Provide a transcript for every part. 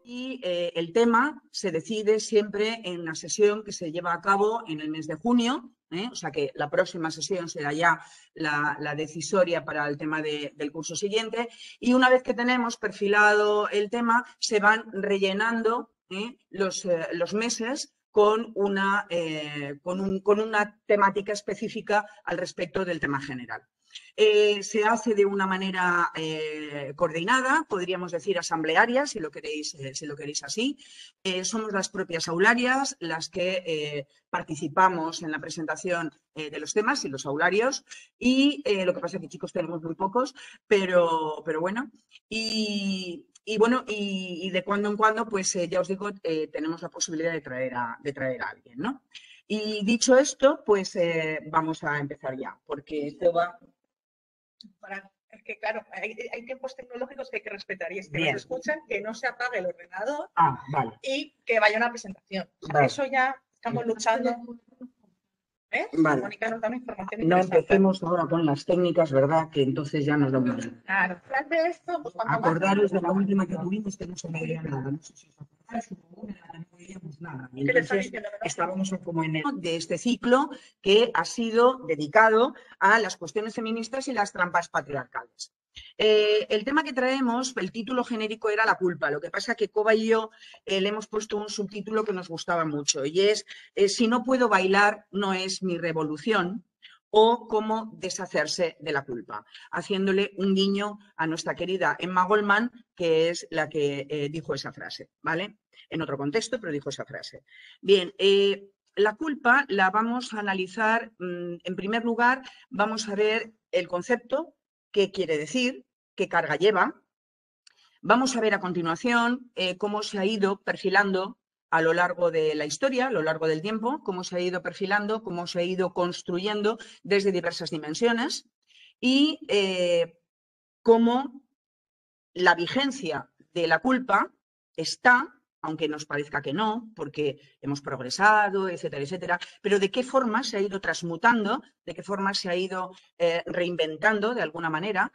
Y el tema se decide siempre en una sesión que se lleva a cabo en el mes de junio, o sea que la próxima sesión será ya la decisoria para el tema del curso siguiente. Y una vez que tenemos perfilado el tema, se van rellenando los meses con una temática específica al respecto del tema general. Se hace de una manera coordinada, podríamos decir asamblearia, si lo queréis así. Somos las propias aularias las que participamos en la presentación de los temas y los aularios. Y lo que pasa es que chicos tenemos muy pocos, pero bueno. Y de cuando en cuando, pues ya os digo, tenemos la posibilidad de traer a alguien, ¿no? Y dicho esto, pues vamos a empezar ya, porque esto va... Es que, claro, hay tiempos tecnológicos que hay que respetar y es que Bien. nos escuchan, que no se apague el ordenador vale. y que vaya una presentación. O sea, Vale. eso ya estamos luchando. Vale. Mónica nos da una información No empecemos ahora con las técnicas, ¿verdad? Que entonces ya nos da un mal. Claro, tras de esto, pues cuanto Acordaros de la última que tuvimos que no se veía nada. No sé si os acordáis, hubo una en la que no veíamos nada. Y entonces estábamos como en el de este ciclo que ha sido dedicado a las cuestiones feministas y las trampas patriarcales. El tema que traemos, el título genérico era la culpa. Lo que pasa es que Coba y yo le hemos puesto un subtítulo que nos gustaba mucho y es si no puedo bailar, no es mi revolución, o cómo deshacerse de la culpa, haciéndole un guiño a nuestra querida Emma Goldman, que es la que dijo esa frase, ¿vale? En otro contexto, pero dijo esa frase. Bien, la culpa la vamos a analizar, en primer lugar, vamos a ver el concepto, qué quiere decir, qué carga lleva. Vamos a ver a continuación cómo se ha ido perfilando a lo largo de la historia, a lo largo del tiempo, cómo se ha ido perfilando, cómo se ha ido construyendo desde diversas dimensiones y cómo la vigencia de la culpa está, aunque nos parezca que no, porque hemos progresado, etcétera, etcétera, pero de qué forma se ha ido transmutando, de qué forma se ha ido reinventando de alguna manera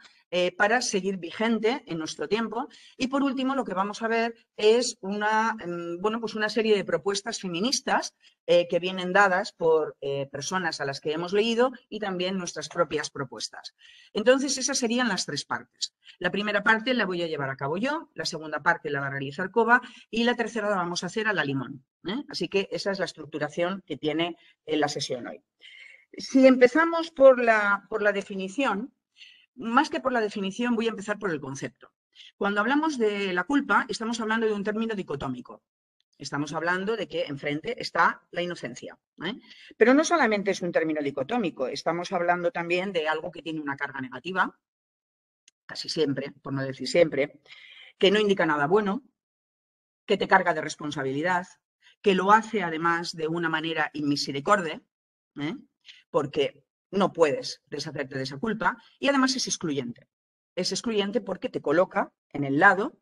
para seguir vigente en nuestro tiempo. Y por último, lo que vamos a ver es una serie de propuestas feministas que vienen dadas por personas a las que hemos leído y también nuestras propias propuestas. Entonces, esas serían las tres partes. La primera parte la voy a llevar a cabo yo, la segunda parte la va a realizar Coba y la tercera la vamos a hacer a la limón. Así que esa es la estructuración que tiene la sesión hoy. Si empezamos por la definición, más que por la definición voy a empezar por el concepto. Cuando hablamos de la culpa, estamos hablando de un término dicotómico. Estamos hablando de que enfrente está la inocencia. Pero no solamente es un término dicotómico, estamos hablando también de algo que tiene una carga negativa, casi siempre, por no decir siempre, que no indica nada bueno, que te carga de responsabilidad, que lo hace además de una manera inmisericorde, porque no puedes deshacerte de esa culpa, y además es excluyente. Es excluyente porque te coloca en el lado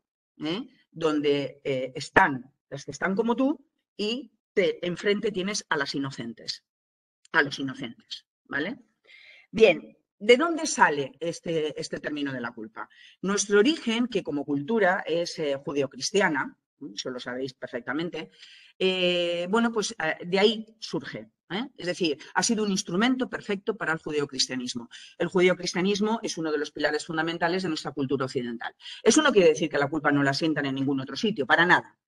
donde están las que están como tú y enfrente tienes a las inocentes, a los inocentes, ¿vale? Bien, ¿de dónde sale este término de la culpa? Nuestro origen, que como cultura es judeocristiana, eso lo sabéis perfectamente, pues de ahí surge. Es decir, ha sido un instrumento perfecto para el judeocristianismo. El judeocristianismo es uno de los pilares fundamentales de nuestra cultura occidental. Eso no quiere decir que la culpa no la sientan en ningún otro sitio, para nada.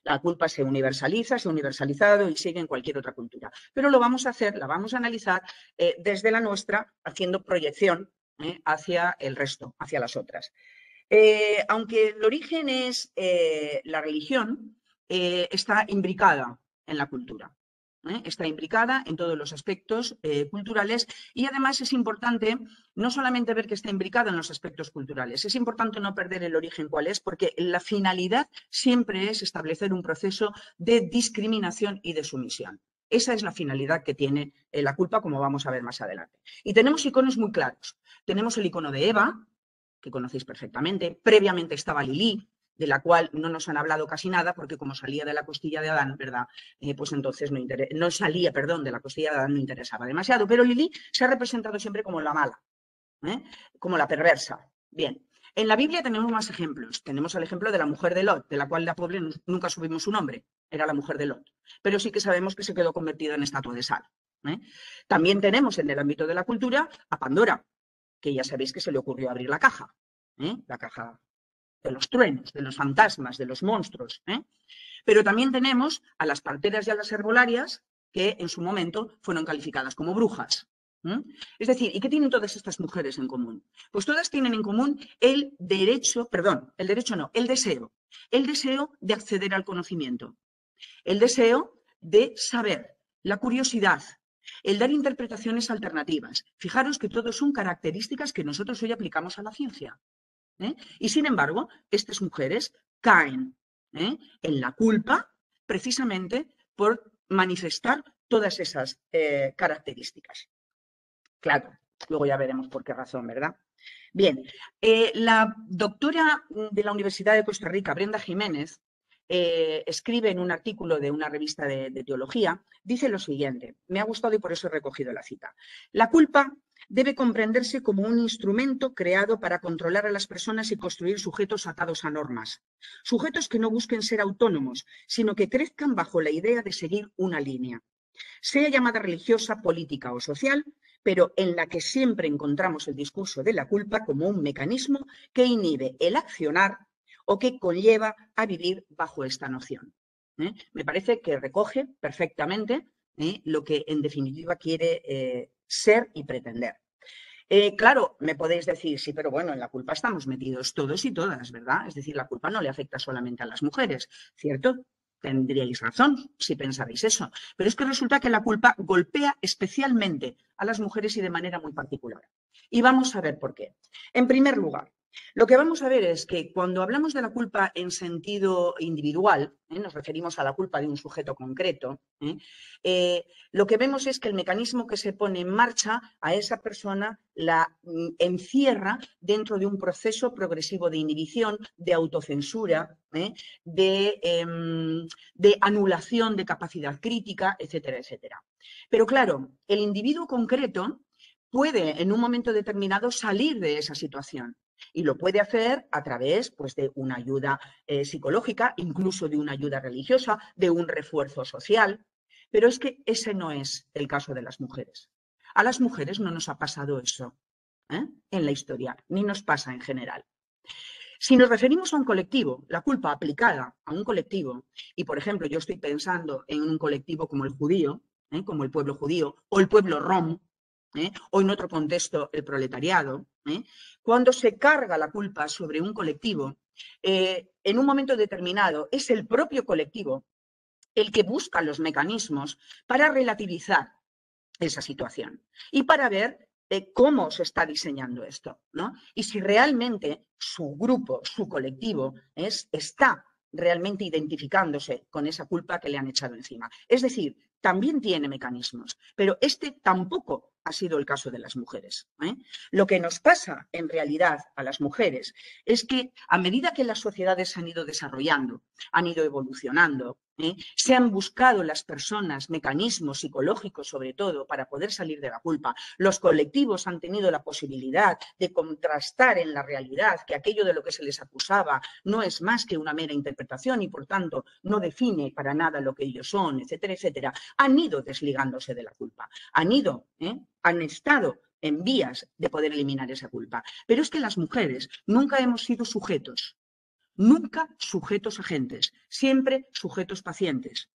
La culpa se universaliza, se ha universalizado y sigue en cualquier otra cultura. Pero lo vamos a hacer, la vamos a analizar desde la nuestra, haciendo proyección hacia el resto, hacia las otras. Aunque el origen es la religión, está imbricada en la cultura. Está imbricada en todos los aspectos culturales y además es importante no solamente ver que está imbricada en los aspectos culturales, es importante no perder el origen cuál es, porque la finalidad siempre es establecer un proceso de discriminación y de sumisión. Esa es la finalidad que tiene la culpa, como vamos a ver más adelante. Y tenemos iconos muy claros. Tenemos el icono de Eva, que conocéis perfectamente. Previamente estaba Lilí, de la cual no nos han hablado casi nada, porque como salía de la costilla de Adán, ¿verdad? Pues entonces no salía, perdón, de la costilla de Adán, no interesaba demasiado. Pero Lilí se ha representado siempre como la mala. como la perversa. Bien, en la Biblia tenemos más ejemplos. Tenemos el ejemplo de la mujer de Lot, de la cual la pobre nunca supimos su nombre, era la mujer de Lot, pero sí que sabemos que se quedó convertida en estatua de sal. También tenemos en el ámbito de la cultura a Pandora, que ya sabéis que se le ocurrió abrir la caja de los truenos, de los fantasmas, de los monstruos. Pero también tenemos a las parteras y a las herbolarias que en su momento fueron calificadas como brujas. Es decir, ¿y qué tienen todas estas mujeres en común? Pues todas tienen en común el deseo de acceder al conocimiento, el deseo de saber, la curiosidad, el dar interpretaciones alternativas. Fijaros que todo son características que nosotros hoy aplicamos a la ciencia. Y sin embargo, estas mujeres caen en la culpa precisamente por manifestar todas esas características. Claro, luego ya veremos por qué razón, ¿verdad? Bien, la doctora de la Universidad de Costa Rica, Brenda Jiménez, escribe en un artículo de una revista de teología, dice lo siguiente, me ha gustado y por eso he recogido la cita. La culpa debe comprenderse como un instrumento creado para controlar a las personas y construir sujetos atados a normas. Sujetos que no busquen ser autónomos, sino que crezcan bajo la idea de seguir una línea. Sea llamada religiosa, política o social, pero en la que siempre encontramos el discurso de la culpa como un mecanismo que inhibe el accionar o que conlleva a vivir bajo esta noción. Me parece que recoge perfectamente lo que en definitiva quiere ser y pretender. Claro, me podéis decir, sí, pero bueno, en la culpa estamos metidos todos y todas, ¿verdad? Es decir, la culpa no le afecta solamente a las mujeres, ¿cierto? Tendríais razón si pensarais eso. Pero es que resulta que la culpa golpea especialmente a las mujeres y de manera muy particular. Y vamos a ver por qué. En primer lugar, lo que vamos a ver es que cuando hablamos de la culpa en sentido individual, nos referimos a la culpa de un sujeto concreto, lo que vemos es que el mecanismo que se pone en marcha a esa persona la encierra dentro de un proceso progresivo de inhibición, de autocensura, de anulación de capacidad crítica, etcétera, etcétera. Pero claro, el individuo concreto puede en un momento determinado salir de esa situación. Y lo puede hacer a través pues, de una ayuda psicológica, incluso de una ayuda religiosa, de un refuerzo social. Pero es que ese no es el caso de las mujeres. A las mujeres no nos ha pasado eso en la historia, ni nos pasa en general. Si nos referimos a un colectivo, la culpa aplicada a un colectivo, y por ejemplo yo estoy pensando en un colectivo como el judío, como el pueblo judío, o el pueblo rom, o en otro contexto el proletariado, cuando se carga la culpa sobre un colectivo, en un momento determinado es el propio colectivo el que busca los mecanismos para relativizar esa situación y para ver cómo se está diseñando esto, ¿no? Y si realmente su grupo, su colectivo, está realmente identificándose con esa culpa que le han echado encima. Es decir, también tiene mecanismos, pero este tampoco ha sido el caso de las mujeres. Lo que nos pasa en realidad a las mujeres es que a medida que las sociedades han ido desarrollando, han ido evolucionando, se han buscado las personas mecanismos psicológicos sobre todo para poder salir de la culpa. Los colectivos han tenido la posibilidad de contrastar en la realidad que aquello de lo que se les acusaba no es más que una mera interpretación y por tanto no define para nada lo que ellos son, etcétera, etcétera. Han ido desligándose de la culpa, han estado en vías de poder eliminar esa culpa. Pero es que las mujeres nunca hemos sido sujetos. Nunca sujetos agentes, siempre sujetos pacientes.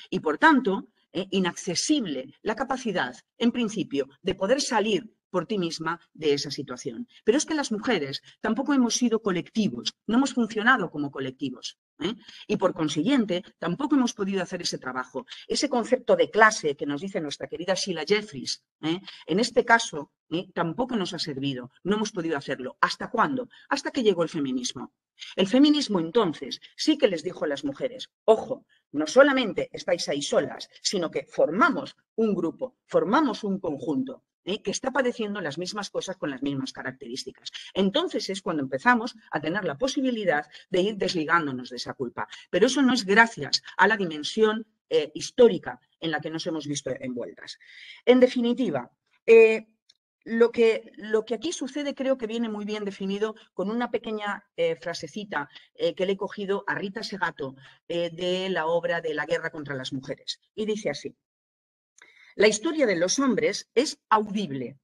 Y por tanto, inaccesible la capacidad, en principio, de poder salir por ti misma de esa situación. Pero es que las mujeres tampoco hemos sido colectivos, no hemos funcionado como colectivos. Y por consiguiente, tampoco hemos podido hacer ese trabajo. Ese concepto de clase que nos dice nuestra querida Sheila Jeffries, en este caso, tampoco nos ha servido, no hemos podido hacerlo. ¿Hasta cuándo? Hasta que llegó el feminismo. El feminismo entonces sí que les dijo a las mujeres, ojo, no solamente estáis ahí solas, sino que formamos un grupo, formamos un conjunto que está padeciendo las mismas cosas con las mismas características. Entonces es cuando empezamos a tener la posibilidad de ir desligándonos de esa culpa. Pero eso no es gracias a la dimensión histórica en la que nos hemos visto envueltas. En definitiva, lo que aquí sucede creo que viene muy bien definido con una pequeña frasecita que le he cogido a Rita Segato de la obra de La guerra contra las mujeres. Y dice así: la historia de los hombres es audible.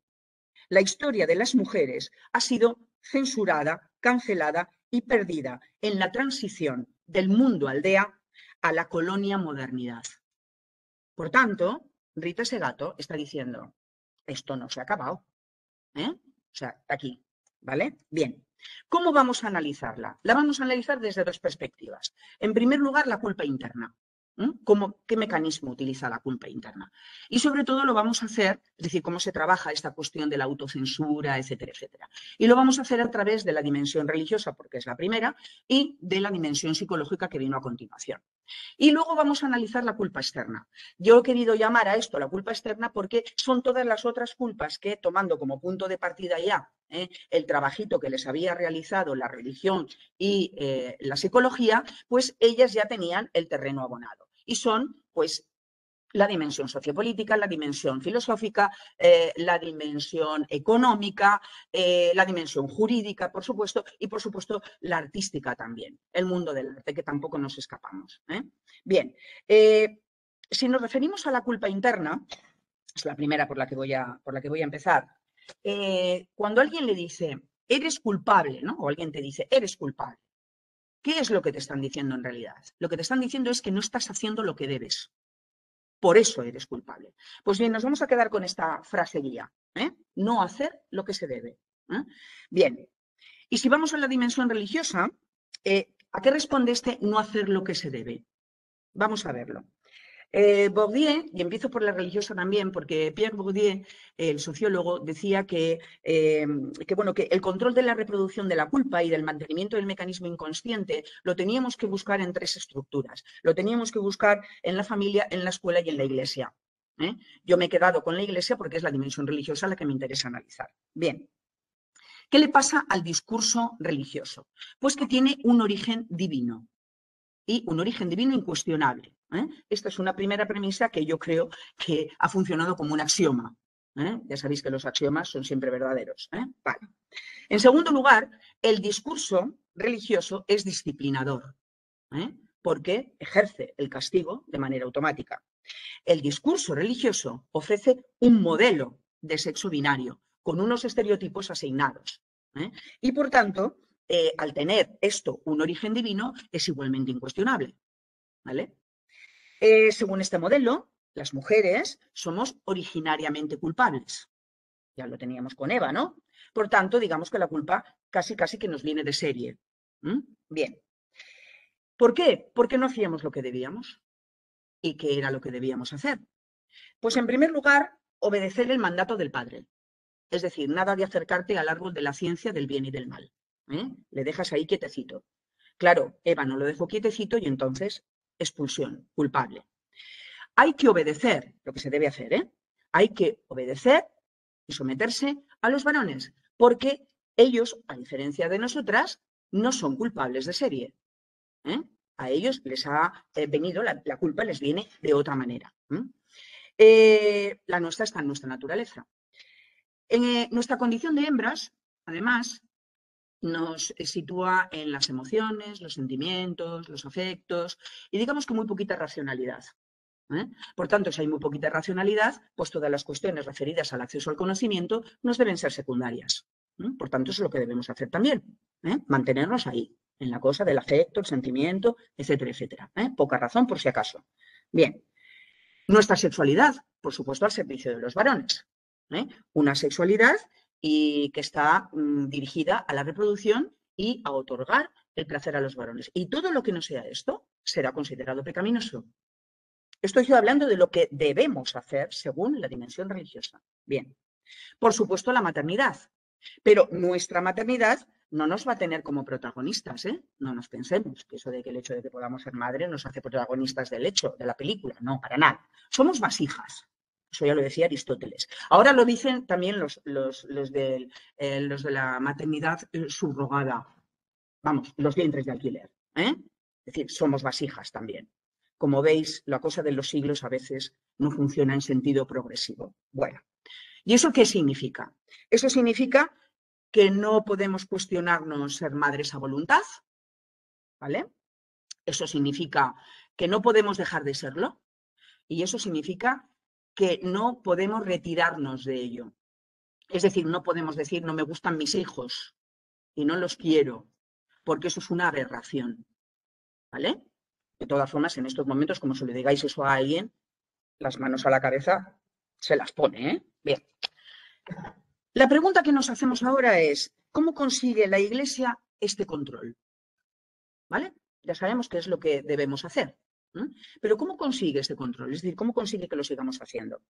La historia de las mujeres ha sido censurada, cancelada y perdida en la transición del mundo aldea a la colonia modernidad. Por tanto, Rita Segato está diciendo, esto no se ha acabado. O sea, aquí, ¿vale? Bien. ¿Cómo vamos a analizarla? La vamos a analizar desde dos perspectivas. En primer lugar, la culpa interna. ¿Qué mecanismo utiliza la culpa interna? Y sobre todo lo vamos a hacer, es decir, cómo se trabaja esta cuestión de la autocensura, etcétera, etcétera. Y lo vamos a hacer a través de la dimensión religiosa, porque es la primera, y de la dimensión psicológica que vino a continuación. Y luego vamos a analizar la culpa externa. Yo he querido llamar a esto la culpa externa porque son todas las otras culpas que, tomando como punto de partida ya el trabajito que les había realizado la religión y la psicología, pues ellas ya tenían el terreno abonado. Y son, pues, la dimensión sociopolítica, la dimensión filosófica, la dimensión económica, la dimensión jurídica, por supuesto, y por supuesto la artística también, el mundo del arte, que tampoco nos escapamos. Bien, si nos referimos a la culpa interna, es la primera por la que voy a empezar, cuando alguien le dice, eres culpable, ¿no? O alguien te dice, eres culpable, ¿qué es lo que te están diciendo en realidad? Lo que te están diciendo es que no estás haciendo lo que debes. Por eso eres culpable. Pues bien, nos vamos a quedar con esta frase guía. No hacer lo que se debe. Bien, y si vamos a la dimensión religiosa, ¿a qué responde este no hacer lo que se debe? Vamos a verlo. Bourdieu, y empiezo por la religiosa también, porque Pierre Bourdieu, el sociólogo, decía que el control de la reproducción de la culpa y del mantenimiento del mecanismo inconsciente lo teníamos que buscar en tres estructuras. Lo teníamos que buscar en la familia, en la escuela y en la iglesia. Yo me he quedado con la iglesia porque es la dimensión religiosa la que me interesa analizar. Bien. ¿Qué le pasa al discurso religioso? Pues que tiene un origen divino. Y un origen divino incuestionable. Esta es una primera premisa que yo creo que ha funcionado como un axioma. Ya sabéis que los axiomas son siempre verdaderos. Vale. En segundo lugar, el discurso religioso es disciplinador, porque ejerce el castigo de manera automática. El discurso religioso ofrece un modelo de sexo binario con unos estereotipos asignados. Y por tanto, al tener esto un origen divino, es igualmente incuestionable. ¿Vale? Según este modelo, las mujeres somos originariamente culpables. Ya lo teníamos con Eva, ¿no? Por tanto, digamos que la culpa casi que nos viene de serie. Bien. ¿Por qué? Porque no hacíamos lo que debíamos. ¿Y qué era lo que debíamos hacer? Pues en primer lugar, obedecer el mandato del padre. Es decir, nada de acercarte al árbol de la ciencia del bien y del mal. Le dejas ahí quietecito. Claro, Eva no lo dejó quietecito y entonces expulsión, culpable. Hay que obedecer, lo que se debe hacer, hay que obedecer y someterse a los varones, porque ellos, a diferencia de nosotras, no son culpables de serie. A ellos les ha venido, la culpa les viene de otra manera. La nuestra está en nuestra naturaleza. Nuestra condición de hembras, además, nos sitúa en las emociones, los sentimientos, los afectos y digamos que muy poquita racionalidad. Por tanto, si hay muy poquita racionalidad, pues todas las cuestiones referidas al acceso al conocimiento nos deben ser secundarias. Por tanto, eso es lo que debemos hacer también. Mantenernos ahí, en la cosa del afecto, el sentimiento, etcétera, etcétera. Poca razón por si acaso. Bien. Nuestra sexualidad, por supuesto, al servicio de los varones. Una sexualidad que está dirigida a la reproducción y a otorgar el placer a los varones. Y todo lo que no sea esto será considerado pecaminoso. Estoy hablando de lo que debemos hacer según la dimensión religiosa. Bien, por supuesto la maternidad, pero nuestra maternidad no nos va a tener como protagonistas, No nos pensemos que eso de que el hecho de que podamos ser madre nos hace protagonistas del hecho, de la película, no, para nada. Somos vasijas. Eso ya lo decía Aristóteles. Ahora lo dicen también los de la maternidad subrogada. Vamos, los vientres de alquiler. Es decir, somos vasijas también. Como veis, la cosa de los siglos a veces no funciona en sentido progresivo. Bueno, ¿Y eso qué significa? Eso significa que no podemos cuestionarnos ser madres a voluntad, ¿vale? Eso significa que no podemos dejar de serlo y eso significa que no podemos retirarnos de ello. Es decir, no podemos decir no me gustan mis hijos y no los quiero, porque eso es una aberración, ¿vale? De todas formas, en estos momentos, como se le digáis eso a alguien, las manos a la cabeza se las pone, ¿eh? Bien. La pregunta que nos hacemos ahora es, ¿cómo consigue la Iglesia este control? ¿Vale? Ya sabemos qué es lo que debemos hacer. Pero ¿cómo consigue este control? Es decir, ¿cómo consigue que lo sigamos haciendo?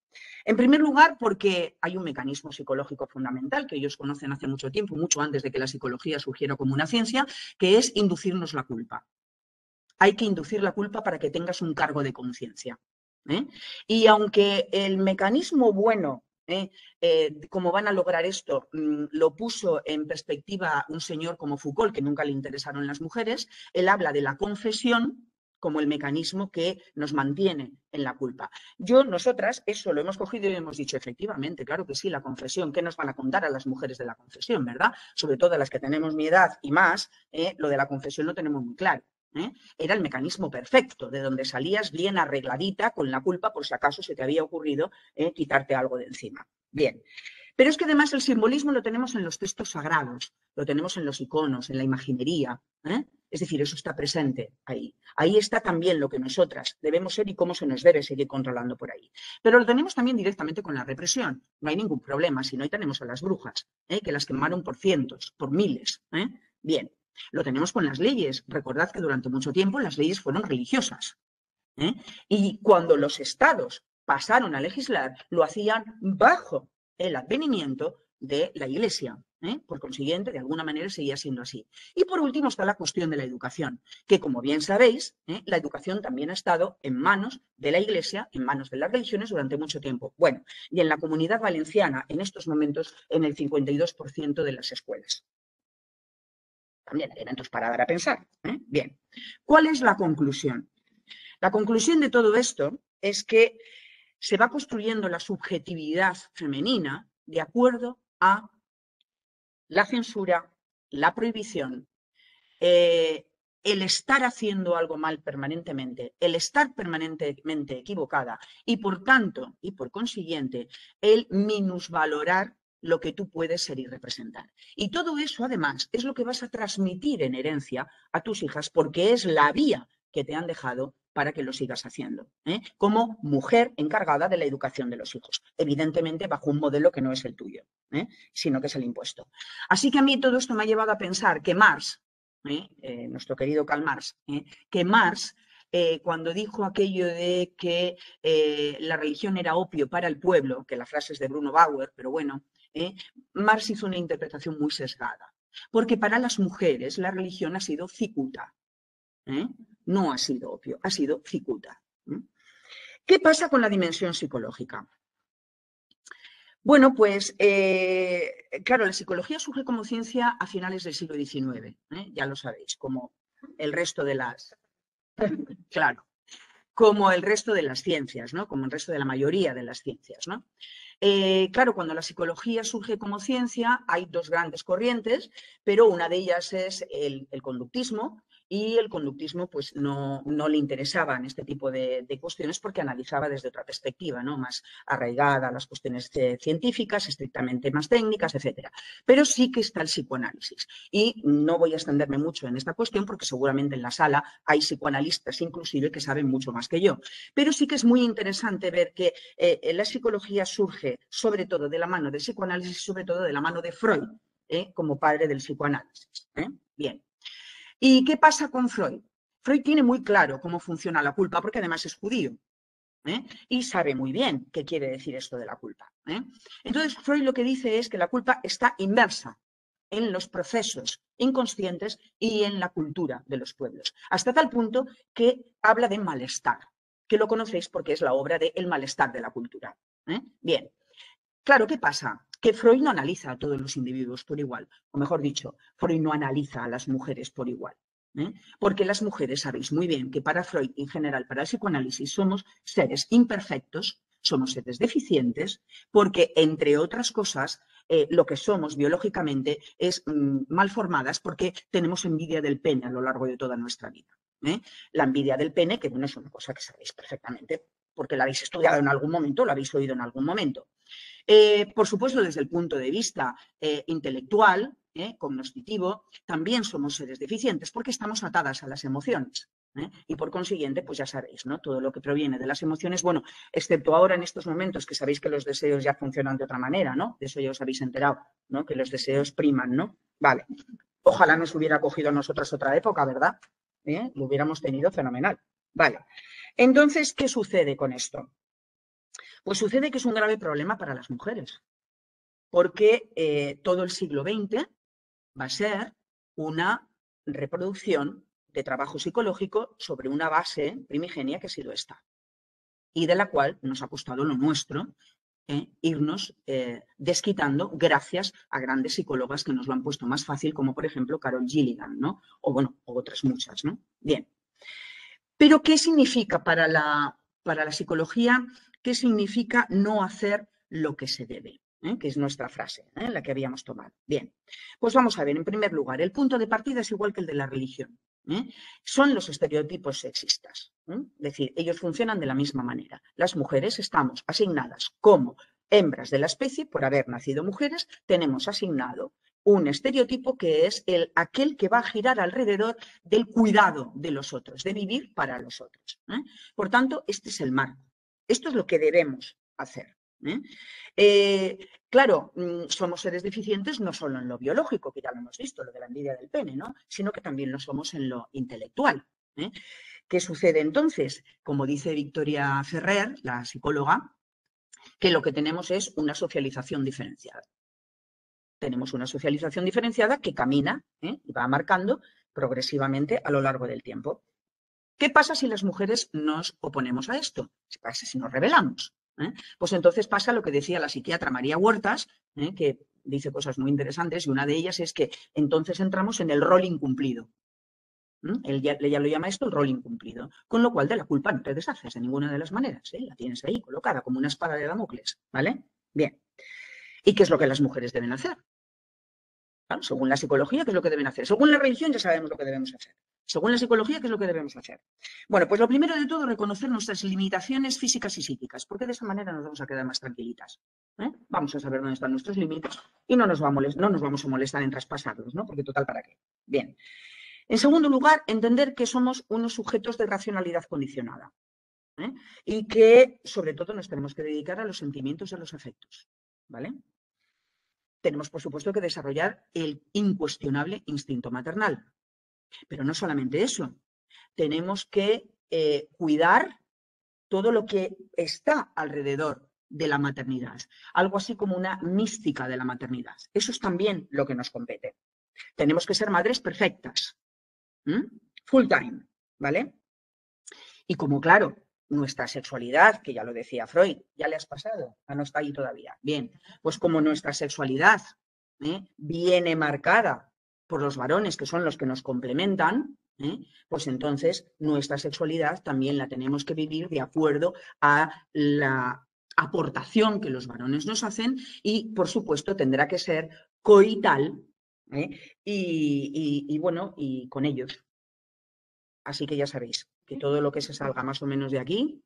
En primer lugar, porque hay un mecanismo psicológico fundamental que ellos conocen hace mucho tiempo, mucho antes de que la psicología surgiera como una ciencia, que es inducirnos la culpa. Hay que inducir la culpa para que tengas un cargo de conciencia. Y aunque el mecanismo bueno, cómo van a lograr esto, lo puso en perspectiva un señor como Foucault, que nunca le interesaron las mujeres, él habla de la confesión como el mecanismo que nos mantiene en la culpa. Nosotras, eso lo hemos cogido y hemos dicho, efectivamente, claro que sí, la confesión, ¿qué nos van a contar a las mujeres de la confesión, verdad? Sobre todo las que tenemos mi edad y más, lo de la confesión lo tenemos muy claro. Era el mecanismo perfecto, de donde salías bien arregladita con la culpa por si acaso se te había ocurrido quitarte algo de encima. Bien, pero es que además el simbolismo lo tenemos en los textos sagrados, lo tenemos en los iconos, en la imaginería, es decir, eso está presente ahí. Ahí está también lo que nosotras debemos ser y cómo se nos debe seguir controlando por ahí. Pero lo tenemos también directamente con la represión, no hay ningún problema, si no, ahí tenemos a las brujas, que las quemaron por cientos, por miles. Bien. Lo tenemos con las leyes. Recordad que durante mucho tiempo las leyes fueron religiosas. Y cuando los estados pasaron a legislar, lo hacían bajo el advenimiento de la Iglesia. Por consiguiente, de alguna manera seguía siendo así. Y por último está la cuestión de la educación, que como bien sabéis, la educación también ha estado en manos de la Iglesia, en manos de las religiones durante mucho tiempo. Bueno, y en la Comunidad Valenciana, en estos momentos, en el 52% de las escuelas. También elementos para dar a pensar. Bien, ¿cuál es la conclusión? La conclusión de todo esto es que se va construyendo la subjetividad femenina de acuerdo a la censura, la prohibición, el estar haciendo algo mal permanentemente, el estar permanentemente equivocada y por tanto, y por consiguiente, el minusvalorar lo que tú puedes ser y representar. Y todo eso, además, es lo que vas a transmitir en herencia a tus hijas porque es la vía que te han dejado para que lo sigas haciendo, como mujer encargada de la educación de los hijos, evidentemente bajo un modelo que no es el tuyo, sino que es el impuesto. Así que a mí todo esto me ha llevado a pensar que Marx, nuestro querido Karl Marx, que Marx, cuando dijo aquello de que la religión era opio para el pueblo, que la frase es de Bruno Bauer, pero bueno, Marx hizo una interpretación muy sesgada, porque para las mujeres la religión ha sido cicuta, no ha sido opio, ha sido cicuta. ¿Qué pasa con la dimensión psicológica? Bueno, pues, claro, la psicología surge como ciencia a finales del siglo XIX, ya lo sabéis, como el resto de las... Claro, como el resto de las ciencias, ¿no? Como el resto de la mayoría de las ciencias, ¿no? Claro, cuando la psicología surge como ciencia hay dos grandes corrientes, pero una de ellas es el conductismo, y el conductismo pues no le interesaban este tipo de cuestiones porque analizaba desde otra perspectiva, ¿no? Más arraigada a las cuestiones científicas, estrictamente más técnicas, etcétera. Pero sí que está el psicoanálisis. Y no voy a extenderme mucho en esta cuestión porque seguramente en la sala hay psicoanalistas inclusive que saben mucho más que yo. Pero sí que es muy interesante ver que la psicología surge sobre todo de la mano del psicoanálisis, sobre todo de la mano de Freud, como padre del psicoanálisis. Bien. ¿Y qué pasa con Freud? Freud tiene muy claro cómo funciona la culpa, porque además es judío, y sabe muy bien qué quiere decir esto de la culpa. Entonces, Freud lo que dice es que la culpa está inmersa en los procesos inconscientes y en la cultura de los pueblos, hasta tal punto que habla de malestar, que lo conocéis porque es la obra de El malestar de la cultura. Bien, claro, ¿qué pasa? Que Freud no analiza a todos los individuos por igual, o mejor dicho, Freud no analiza a las mujeres por igual. Porque las mujeres sabéis muy bien que para Freud, en general, para el psicoanálisis, somos seres imperfectos, somos seres deficientes porque, entre otras cosas, lo que somos biológicamente es malformadas porque tenemos envidia del pene a lo largo de toda nuestra vida. La envidia del pene, que bueno, es una cosa que sabéis perfectamente porque la habéis estudiado en algún momento, lo habéis oído en algún momento. Por supuesto, desde el punto de vista intelectual, cognoscitivo, también somos seres deficientes porque estamos atadas a las emociones. Y por consiguiente, pues ya sabéis, ¿no? Todo lo que proviene de las emociones, bueno, excepto ahora en estos momentos que sabéis que los deseos ya funcionan de otra manera, ¿no? De eso ya os habéis enterado, ¿no? Que los deseos priman, ¿no? Vale. Ojalá nos hubiera cogido a nosotras otra época, ¿verdad? Lo hubiéramos tenido fenomenal. Vale. Entonces, ¿qué sucede con esto? Pues sucede que es un grave problema para las mujeres, porque todo el siglo XX va a ser una reproducción de trabajo psicológico sobre una base primigenia que ha sido esta, y de la cual nos ha costado lo nuestro irnos desquitando gracias a grandes psicólogas que nos lo han puesto más fácil, como por ejemplo Carol Gilligan, ¿no? O bueno, otras muchas, ¿no? Bien. Pero ¿qué significa para la psicología? ¿Qué significa no hacer lo que se debe? Que es nuestra frase, la que habíamos tomado. Bien, pues vamos a ver, en primer lugar, el punto de partida es igual que el de la religión. Son los estereotipos sexistas. Es decir, ellos funcionan de la misma manera. Las mujeres estamos asignadas como hembras de la especie, por haber nacido mujeres, tenemos asignado un estereotipo que es aquel que va a girar alrededor del cuidado de los otros, de vivir para los otros. Por tanto, este es el marco. Esto es lo que debemos hacer. Claro, somos seres deficientes no solo en lo biológico, que ya lo hemos visto, lo de la envidia del pene, ¿no? Sino que también lo somos en lo intelectual. ¿Qué sucede entonces? Como dice Victoria Ferrer, la psicóloga, que lo que tenemos es una socialización diferenciada. Tenemos una socialización diferenciada que camina y va marcando progresivamente a lo largo del tiempo. ¿Qué pasa si las mujeres nos oponemos a esto? ¿Qué pasa si nos rebelamos? Pues entonces pasa lo que decía la psiquiatra María Huertas, que dice cosas muy interesantes, y una de ellas es que entonces entramos en el rol incumplido. Ella lo llama esto el rol incumplido, con lo cual de la culpa no te deshaces de ninguna de las maneras, la tienes ahí colocada como una espada de Damocles, ¿vale? Bien. ¿Y qué es lo que las mujeres deben hacer? Claro, según la psicología, ¿qué es lo que deben hacer? Según la religión ya sabemos lo que debemos hacer. Según la psicología, ¿qué es lo que debemos hacer? Bueno, pues lo primero de todo, reconocer nuestras limitaciones físicas y psíquicas, porque de esa manera nos vamos a quedar más tranquilitas. Vamos a saber dónde están nuestros límites y no nos vamos a molestar en traspasarlos, ¿no? Porque total, ¿para qué? Bien. En segundo lugar, entender que somos unos sujetos de racionalidad condicionada y que, sobre todo, nos tenemos que dedicar a los sentimientos y a los afectos, ¿vale? Tenemos, por supuesto, que desarrollar el incuestionable instinto maternal. Pero no solamente eso, tenemos que cuidar todo lo que está alrededor de la maternidad, algo así como una mística de la maternidad. Eso es también lo que nos compete. Tenemos que ser madres perfectas, full time, ¿vale? Y como, claro, nuestra sexualidad, que ya lo decía Freud, ¿ya le has pasado? No está ahí todavía. Bien, pues como nuestra sexualidad viene marcada por los varones, que son los que nos complementan, pues entonces nuestra sexualidad también la tenemos que vivir de acuerdo a la aportación que los varones nos hacen y, por supuesto, tendrá que ser coital y bueno, y con ellos. Así que ya sabéis que todo lo que se salga más o menos de aquí,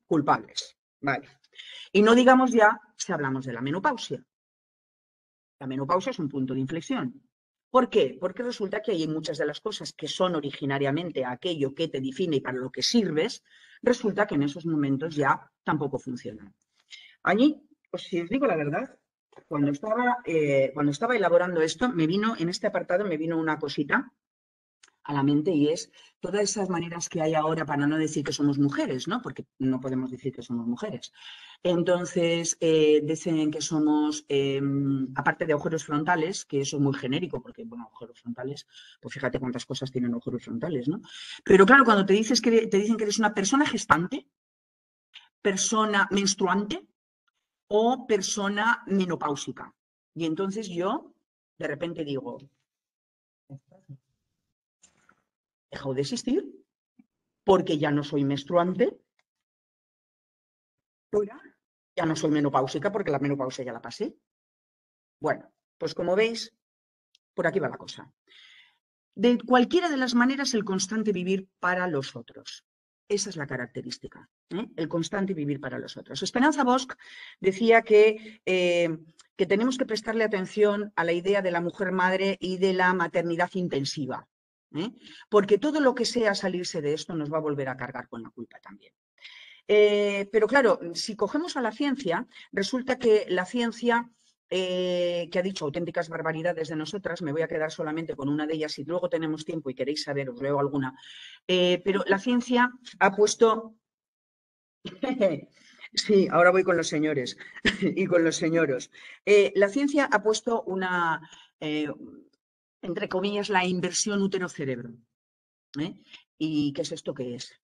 culpables. Vale. Y no digamos ya si hablamos de la menopausia. La menopausia es un punto de inflexión. ¿Por qué? Porque resulta que hay muchas de las cosas que son originariamente aquello que te define y para lo que sirves, resulta que en esos momentos ya tampoco funcionan. Allí, pues si os digo la verdad, cuando estaba elaborando esto, en este apartado me vino una cosita a la mente y es todas esas maneras que hay ahora para no decir que somos mujeres, ¿no? Porque no podemos decir que somos mujeres. Entonces, dicen que somos, aparte de agujeros frontales, que eso es muy genérico, porque, bueno, agujeros frontales, pues fíjate cuántas cosas tienen agujeros frontales, ¿no? Pero claro, cuando te dicen que eres una persona gestante, persona menstruante o persona menopáusica. Y entonces yo, de repente digo, dejado de existir porque ya no soy menstruante Ahora ya no soy menopáusica porque la menopausia ya la pasé. Bueno, pues como veis, por aquí va la cosa. De cualquiera de las maneras, el constante vivir para los otros. Esa es la característica, ¿eh? El constante vivir para los otros. Esperanza Bosch decía que tenemos que prestarle atención a la idea de la mujer madre y de la maternidad intensiva, ¿eh? Porque todo lo que sea salirse de esto nos va a volver a cargar con la culpa también. Pero claro, si cogemos a la ciencia, resulta que la ciencia, que ha dicho auténticas barbaridades de nosotras, me voy a quedar solamente con una de ellas, si luego tenemos tiempo y queréis saber, os leo alguna, pero la ciencia ha puesto... Sí, ahora voy con los señores y con los señoros. La ciencia ha puesto una, entre comillas, la inversión útero-cerebro. ¿Y qué es esto que es?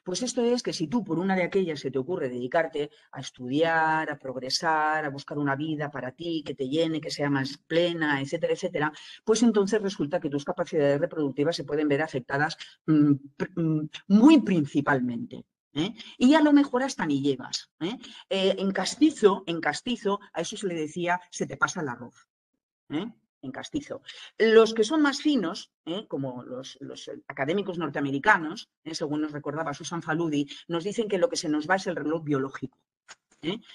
Pues esto es que si tú por una de aquellas se te ocurre dedicarte a estudiar, a progresar, a buscar una vida para ti, que te llene, que sea más plena, etcétera, etcétera, pues entonces resulta que tus capacidades reproductivas se pueden ver afectadas muy principalmente. Y a lo mejor hasta ni llegas. En castizo, a eso se le decía, se te pasa el arroz. En castizo. Los que son más finos, como los académicos norteamericanos, según nos recordaba Susan Faludi, nos dicen que lo que se nos va es el reloj biológico.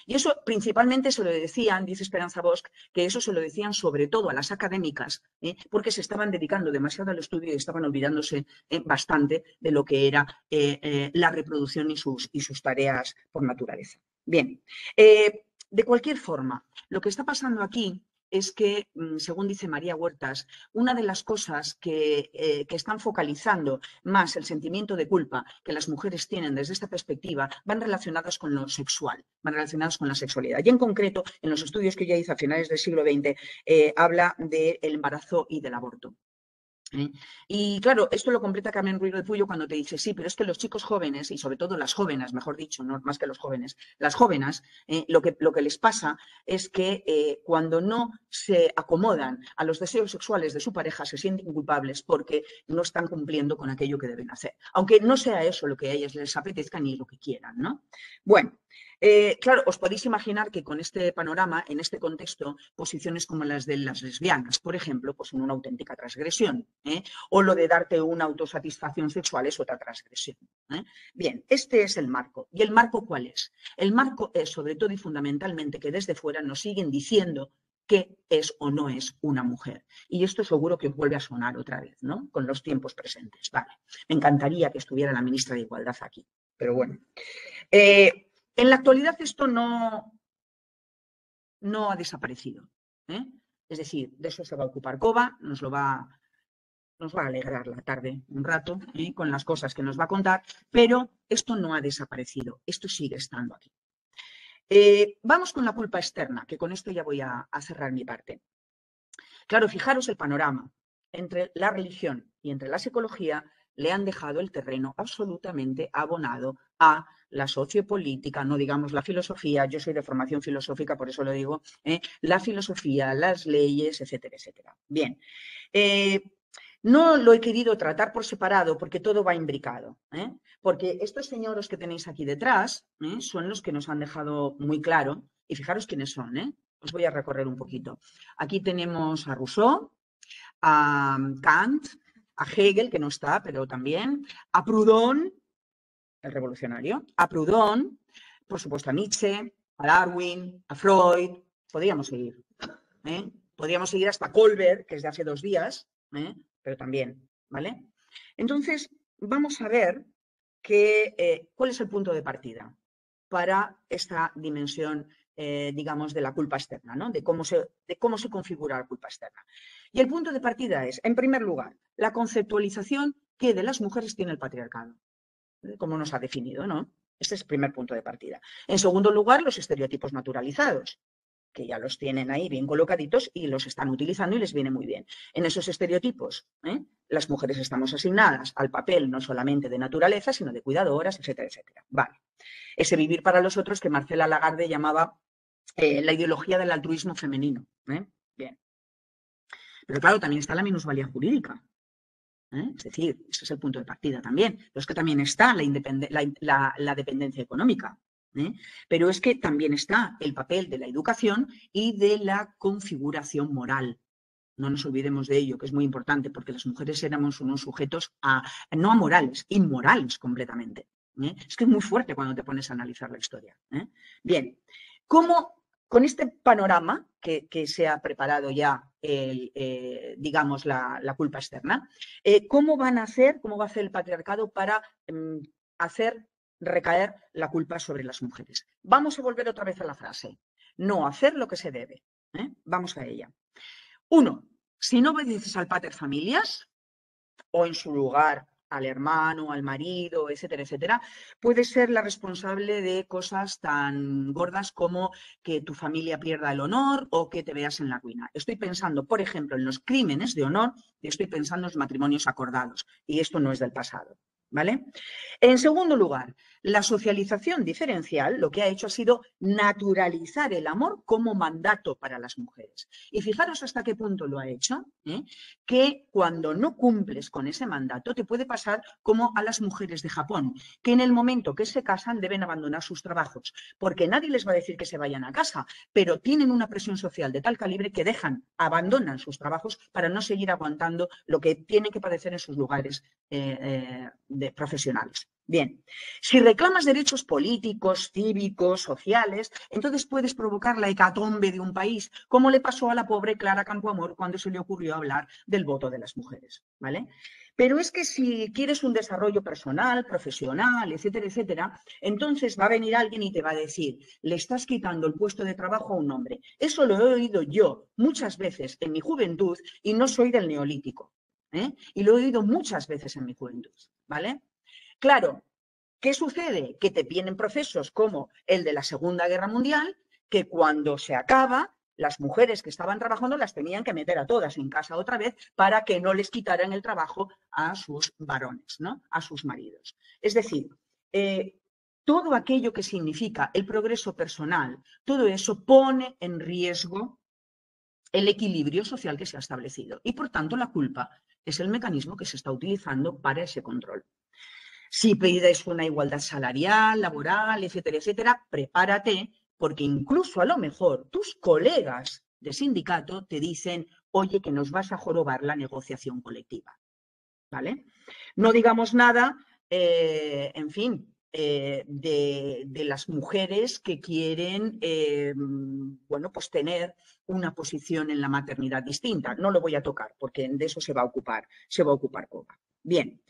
Y eso principalmente se lo decían, dice Esperanza Bosch, que eso se lo decían sobre todo a las académicas, porque se estaban dedicando demasiado al estudio y estaban olvidándose bastante de lo que era la reproducción y sus tareas por naturaleza. Bien, de cualquier forma, lo que está pasando aquí es que, según dice María Huertas, una de las cosas que están focalizando más el sentimiento de culpa que las mujeres tienen desde esta perspectiva van relacionadas con lo sexual, van relacionadas con la sexualidad. Y en concreto, en los estudios que ella hizo a finales del siglo XX, habla del embarazo y del aborto. Y claro, esto lo completa Carmen Ruiz del Puyo cuando te dice, sí, pero es que los chicos jóvenes, y sobre todo las jóvenes, mejor dicho, no más que los jóvenes, las jóvenes, lo que les pasa es que cuando no se acomodan a los deseos sexuales de su pareja se sienten culpables porque no están cumpliendo con aquello que deben hacer, aunque no sea eso lo que a ellas les apetezca ni lo que quieran, ¿no? Bueno, claro, os podéis imaginar que con este panorama, en este contexto, posiciones como las de las lesbianas, por ejemplo, pues son una auténtica transgresión. O lo de darte una autosatisfacción sexual es otra transgresión. Bien, este es el marco. ¿Y el marco cuál es? El marco es, sobre todo y fundamentalmente, que desde fuera nos siguen diciendo qué es o no es una mujer. Y esto seguro que os vuelve a sonar otra vez, ¿no? Con los tiempos presentes. Vale, me encantaría que estuviera la ministra de Igualdad aquí, pero bueno. En la actualidad esto no ha desaparecido. Es decir, de eso se va a ocupar COBA, nos va a alegrar la tarde un rato con las cosas que nos va a contar, pero esto no ha desaparecido, esto sigue estando aquí. Vamos con la culpa externa, que con esto ya voy a cerrar mi parte. Claro, fijaros el panorama. Entre la religión y entre la psicología le han dejado el terreno absolutamente abonado a la sociopolítica, no digamos la filosofía, yo soy de formación filosófica, por eso lo digo, la filosofía, las leyes, etcétera, etcétera. Bien, no lo he querido tratar por separado porque todo va imbricado, porque estos señores que tenéis aquí detrás son los que nos han dejado muy claro, y fijaros quiénes son, os voy a recorrer un poquito. Aquí tenemos a Rousseau, a Kant, a Hegel, que no está, pero también, a Proudhon, el revolucionario, a Proudhon, por supuesto a Nietzsche, a Darwin, a Freud, podríamos seguir. Podríamos seguir hasta Colbert, que es de hace 2 días, pero también, ¿vale? Entonces, vamos a ver cuál es el punto de partida para esta dimensión, digamos, de la culpa externa, ¿no? De cómo se configura la culpa externa. Y el punto de partida es, en primer lugar, la conceptualización que de las mujeres tiene el patriarcado, como nos ha definido, ¿no? Este es el primer punto de partida. En segundo lugar, los estereotipos naturalizados, que ya los tienen ahí bien colocaditos y los están utilizando y les viene muy bien. En esos estereotipos, las mujeres estamos asignadas al papel no solamente de naturaleza, sino de cuidadoras, etcétera, etcétera. Vale. Ese vivir para los otros que Marcela Lagarde llamaba la ideología del altruismo femenino. Bien. Pero claro, también está la minusvalía jurídica. Es decir, ese es el punto de partida también. Pero es que también está la dependencia económica. Pero es que también está el papel de la educación y de la configuración moral. No nos olvidemos de ello, que es muy importante, porque las mujeres éramos unos sujetos no amorales, inmorales completamente. Es que es muy fuerte cuando te pones a analizar la historia. Bien, ¿cómo con este panorama que se ha preparado ya, digamos, la culpa externa, cómo va a hacer el patriarcado para hacer recaer la culpa sobre las mujeres? Vamos a volver otra vez a la frase. No hacer lo que se debe. Vamos a ella. 1. Si no obedeces al pater familias, o en su lugar al hermano, al marido, etcétera, etcétera, puedes ser la responsable de cosas tan gordas como que tu familia pierda el honor o que te veas en la ruina. Estoy pensando, por ejemplo, en los crímenes de honor y estoy pensando en los matrimonios acordados. Y esto no es del pasado. ¿Vale? En segundo lugar, la socialización diferencial lo que ha hecho ha sido naturalizar el amor como mandato para las mujeres. Y fijaros hasta qué punto lo ha hecho, que cuando no cumples con ese mandato te puede pasar como a las mujeres de Japón, que en el momento que se casan deben abandonar sus trabajos, porque nadie les va a decir que se vayan a casa, pero tienen una presión social de tal calibre que abandonan sus trabajos para no seguir aguantando lo que tienen que padecer en sus lugares profesionales. Bien, si reclamas derechos políticos, cívicos, sociales, entonces puedes provocar la hecatombe de un país, como le pasó a la pobre Clara Campoamor cuando se le ocurrió hablar del voto de las mujeres, ¿vale? Pero es que si quieres un desarrollo personal, profesional, etcétera, etcétera, entonces va a venir alguien y te va a decir, le estás quitando el puesto de trabajo a un hombre. Eso lo he oído yo muchas veces en mi juventud y no soy del neolítico. Y lo he oído muchas veces en mi juventud, ¿vale? Claro, ¿qué sucede? Que te vienen procesos como el de la Segunda Guerra Mundial, que cuando se acaba, las mujeres que estaban trabajando las tenían que meter a todas en casa otra vez para que no les quitaran el trabajo a sus varones, ¿no? A sus maridos. Es decir, todo aquello que significa el progreso personal, todo eso pone en riesgo el equilibrio social que se ha establecido. Y, por tanto, la culpa es el mecanismo que se está utilizando para ese control. Si pides una igualdad salarial, laboral, etcétera, etcétera, prepárate, porque incluso a lo mejor tus colegas de sindicato te dicen, oye, que nos vas a jorobar la negociación colectiva. ¿Vale? No digamos nada, en fin, de las mujeres que quieren, bueno, pues tener una posición en la maternidad distinta. No lo voy a tocar porque de eso se va a ocupar Koga. Bien.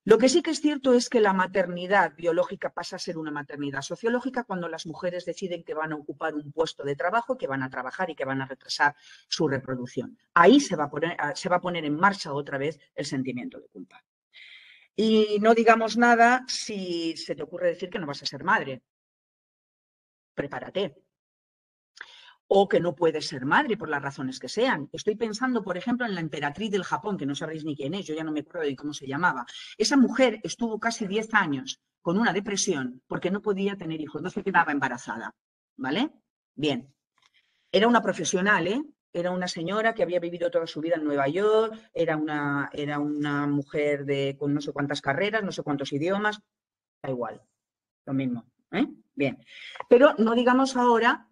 Lo que sí que es cierto es que la maternidad biológica pasa a ser una maternidad sociológica cuando las mujeres deciden que van a ocupar un puesto de trabajo, que van a trabajar y que van a retrasar su reproducción. Ahí se va a poner en marcha otra vez el sentimiento de culpa. Y no digamos nada si se te ocurre decir que no vas a ser madre. Prepárate. O que no puedes ser madre por las razones que sean. Estoy pensando, por ejemplo, en la emperatriz del Japón, que no sabréis ni quién es, yo ya no me acuerdo de cómo se llamaba. Esa mujer estuvo casi 10 años con una depresión porque no podía tener hijos, no se quedaba embarazada, ¿vale? Bien. Era una profesional, ¿eh? Era una señora que había vivido toda su vida en Nueva York, era una mujer con no sé cuántas carreras, no sé cuántos idiomas, da igual, lo mismo, ¿eh? Bien. Pero no digamos ahora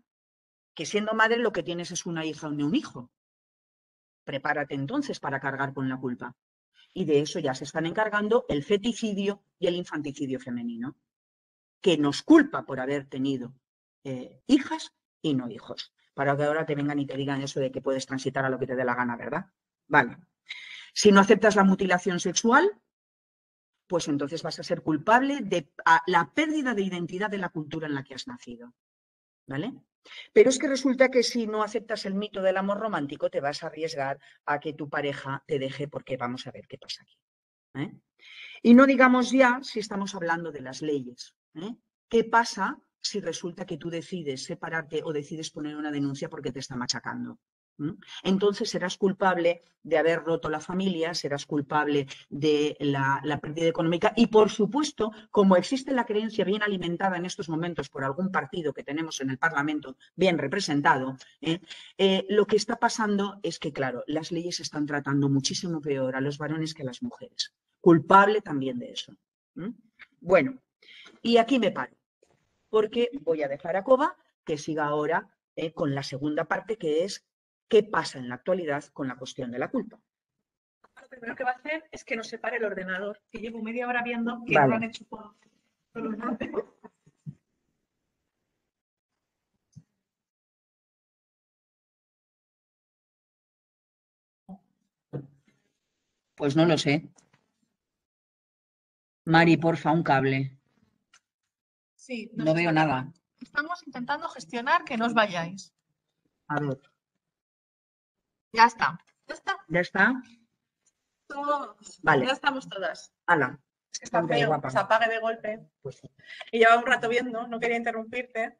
que siendo madre lo que tienes es una hija o un hijo. Prepárate entonces para cargar con la culpa. Y de eso ya se están encargando el feticidio y el infanticidio femenino, que nos culpa por haber tenido hijas y no hijos. Para que ahora te vengan y te digan eso de que puedes transitar a lo que te dé la gana, ¿verdad? Vale. Si no aceptas la mutilación sexual, pues entonces vas a ser culpable de la pérdida de identidad de la cultura en la que has nacido. ¿Vale? Pero es que resulta que si no aceptas el mito del amor romántico, te vas a arriesgar a que tu pareja te deje porque vamos a ver qué pasa aquí. Y no digamos ya si estamos hablando de las leyes. ¿Qué pasa si resulta que tú decides separarte o decides poner una denuncia porque te está machacando? Entonces serás culpable de haber roto la familia, serás culpable de la pérdida económica y, por supuesto, como existe la creencia bien alimentada en estos momentos por algún partido que tenemos en el Parlamento bien representado, lo que está pasando es que, claro, las leyes están tratando muchísimo peor a los varones que a las mujeres. Culpable también de eso. Bueno, y aquí me paro. porque voy a dejar a Coba que siga ahora con la segunda parte, que es qué pasa en la actualidad con la cuestión de la culpa. Lo primero que va a hacer es que nos separe el ordenador, que llevo media hora viendo que Vale. no lo han hecho por ordenador. Pues no lo sé. Mari, porfa, un cable. Sí, No veo nada. Estamos intentando gestionar que no os vayáis. A ver. Ya está. ¿Ya está? ¿Ya está? Todos. Vale. Ya estamos todas. Hala. Es que está Ponte, feo, guapa. se apague de golpe. Pues sí. Y llevaba un rato viendo, no quería interrumpirte.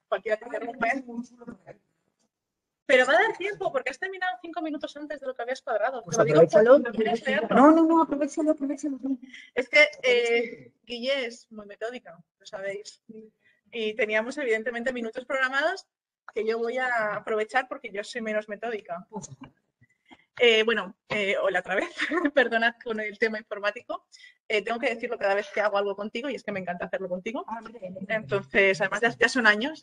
Cualquiera te interrumpe. Pero va a dar tiempo, porque has terminado 5 minutos antes de lo que habías cuadrado. Pues Te lo digo aprovechalo. porque quieres leerlo. No, aprovechalo. Es que Guille es muy metódica, lo sabéis. Y teníamos evidentemente minutos programados que yo voy a aprovechar porque yo soy menos metódica. Hola otra vez, perdonad con el tema informático. Tengo que decirlo cada vez que hago algo contigo y es que me encanta hacerlo contigo. Entonces, además ya son años.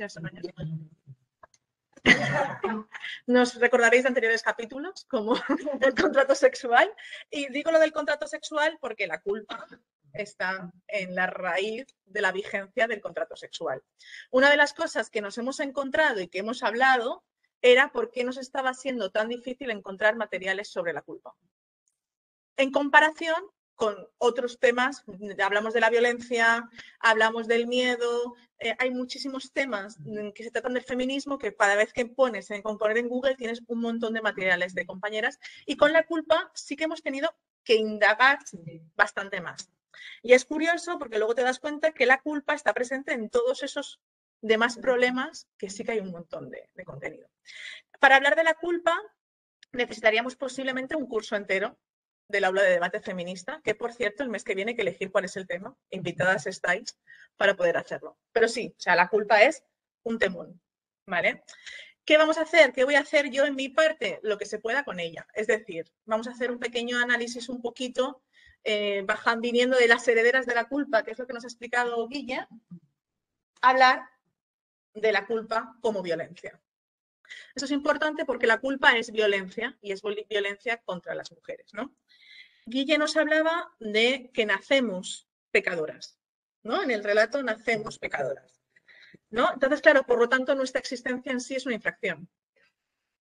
Nos recordaréis de anteriores capítulos como el contrato sexual. Y digo lo del contrato sexual porque la culpa está en la raíz de la vigencia del contrato sexual. Una de las cosas que nos hemos encontrado y que hemos hablado era por qué nos estaba siendo tan difícil encontrar materiales sobre la culpa. En comparación con otros temas, hablamos de la violencia, hablamos del miedo, hay muchísimos temas que se tratan del feminismo que cada vez que pones con poner en Google tienes un montón de materiales de compañeras y con la culpa sí que hemos tenido que indagar bastante más. Y es curioso porque luego te das cuenta que la culpa está presente en todos esos demás problemas que sí que hay un montón de contenido. Para hablar de la culpa necesitaríamos posiblemente un curso entero del aula de debate feminista, que por cierto el mes que viene hay que elegir cuál es el tema, invitadas estáis para poder hacerlo. Pero sí, o sea, la culpa es un temón, ¿vale? ¿Qué vamos a hacer? ¿Qué voy a hacer yo en mi parte? Lo que se pueda con ella. Es decir, vamos a hacer un pequeño análisis un poquito, viniendo de las herederas de la culpa, que es lo que nos ha explicado Guille, hablar de la culpa como violencia. Eso es importante porque la culpa es violencia y es violencia contra las mujeres, ¿no? Guille nos hablaba de que nacemos pecadoras, ¿no? En el relato nacemos pecadoras, ¿no? Entonces, claro, por lo tanto, nuestra existencia en sí es una infracción.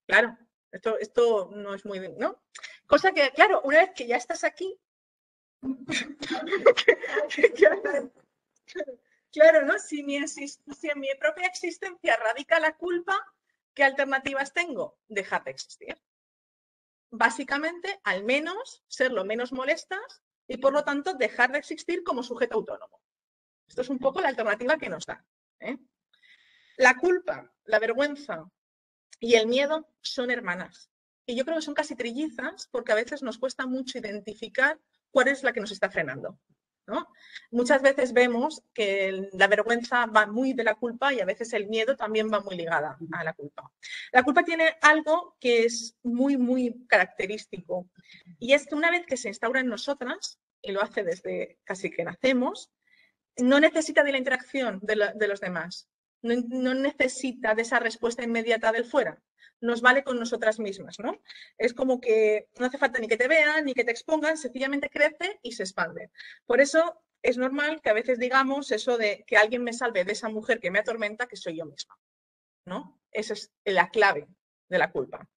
Claro, esto no es muy, ¿no? Cosa que, claro, una vez que ya estás aquí, claro, ¿no? Si en mi propia existencia radica la culpa, ¿qué alternativas tengo? Dejar de existir. Básicamente, al menos ser lo menos molestas y, por lo tanto, dejar de existir como sujeto autónomo. Esto es un poco la alternativa que nos da. La culpa, la vergüenza y el miedo son hermanas. Y yo creo que son casi trillizas porque a veces nos cuesta mucho identificar cuál es la que nos está frenando, ¿no? Muchas veces vemos que la vergüenza va muy de la culpa y a veces el miedo también va muy ligada a la culpa. La culpa tiene algo que es muy, muy característico y es que una vez que se instaura en nosotras, y lo hace desde casi que nacemos, no necesita de la interacción de los demás, no necesita de esa respuesta inmediata del fuera. Nos vale con nosotras mismas, ¿no? Es como que no hace falta ni que te vean, ni que te expongan, sencillamente crece y se expande. Por eso es normal que a veces digamos eso de que alguien me salve de esa mujer que me atormenta, que soy yo misma, ¿no? Esa es la clave de la culpa.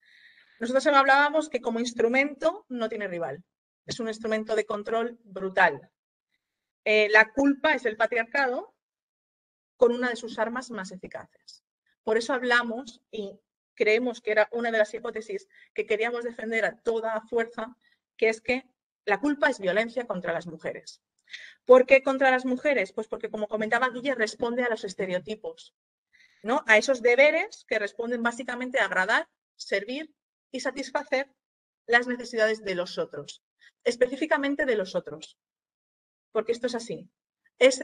Nosotros hablábamos que como instrumento no tiene rival. Es un instrumento de control brutal. La culpa es el patriarcado con una de sus armas más eficaces. Por eso hablamos y creemos que era una de las hipótesis que queríamos defender a toda fuerza, que es que la culpa es violencia contra las mujeres. ¿Por qué contra las mujeres? Pues porque, como comentaba Guille, responde a los estereotipos, ¿no? A esos deberes que responden básicamente a agradar, servir y satisfacer las necesidades de los otros, específicamente de los otros, porque esto es así.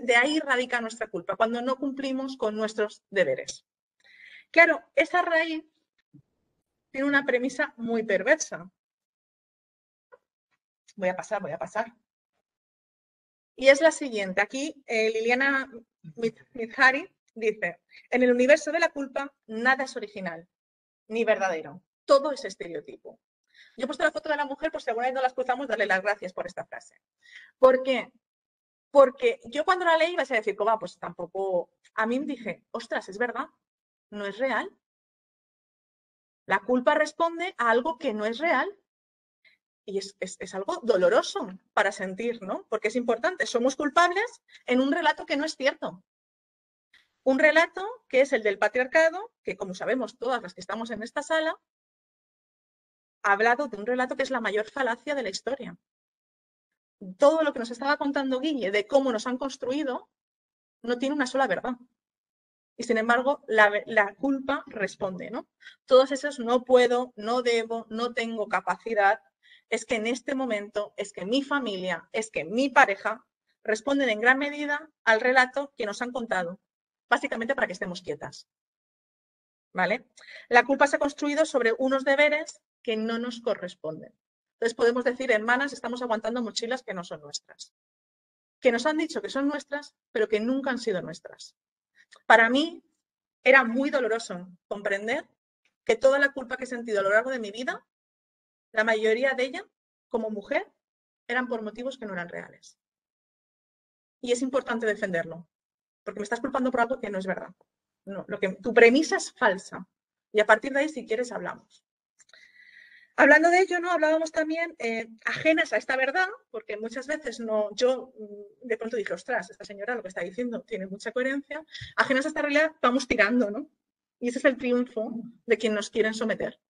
De ahí radica nuestra culpa, cuando no cumplimos con nuestros deberes. Claro, esa raíz tiene una premisa muy perversa. Voy a pasar. Y es la siguiente. Aquí Liliana Mizhari dice, en el universo de la culpa nada es original ni verdadero. Todo es estereotipo. Yo he puesto la foto de la mujer por si alguna vez no las cruzamos, darle las gracias por esta frase. ¿Por qué? Porque yo cuando la leí ibas a decir, ¿cómo? Pues tampoco... A mí me dije, ostras, es verdad, no es real. La culpa responde a algo que no es real. Y es algo doloroso para sentir, ¿no? Porque es importante, somos culpables en un relato que no es cierto. Un relato que es el del patriarcado, que como sabemos todas las que estamos en esta sala, ha hablado de un relato que es la mayor falacia de la historia. Todo lo que nos estaba contando Guille de cómo nos han construido no tiene una sola verdad. Y sin embargo, la culpa responde, ¿no? Todos esos no puedo, no debo, no tengo capacidad, es que en este momento, es que mi familia, es que mi pareja responden en gran medida al relato que nos han contado, básicamente para que estemos quietas. ¿Vale? La culpa se ha construido sobre unos deberes que no nos corresponden. Entonces podemos decir, hermanas, estamos aguantando mochilas que no son nuestras. Que nos han dicho que son nuestras, pero que nunca han sido nuestras. Para mí era muy doloroso comprender que toda la culpa que he sentido a lo largo de mi vida, la mayoría de ella, como mujer, eran por motivos que no eran reales. Y es importante defenderlo, porque me estás culpando por algo que no es verdad. No, tu premisa es falsa. Y a partir de ahí, si quieres, hablamos. Hablando de ello, ¿no? Hablábamos también ajenas a esta verdad, porque muchas veces no, yo de pronto dije, ostras, esta señora lo que está diciendo tiene mucha coherencia. Ajenas a esta realidad, vamos tirando, ¿no? Y ese es el triunfo de quien nos quieren someter.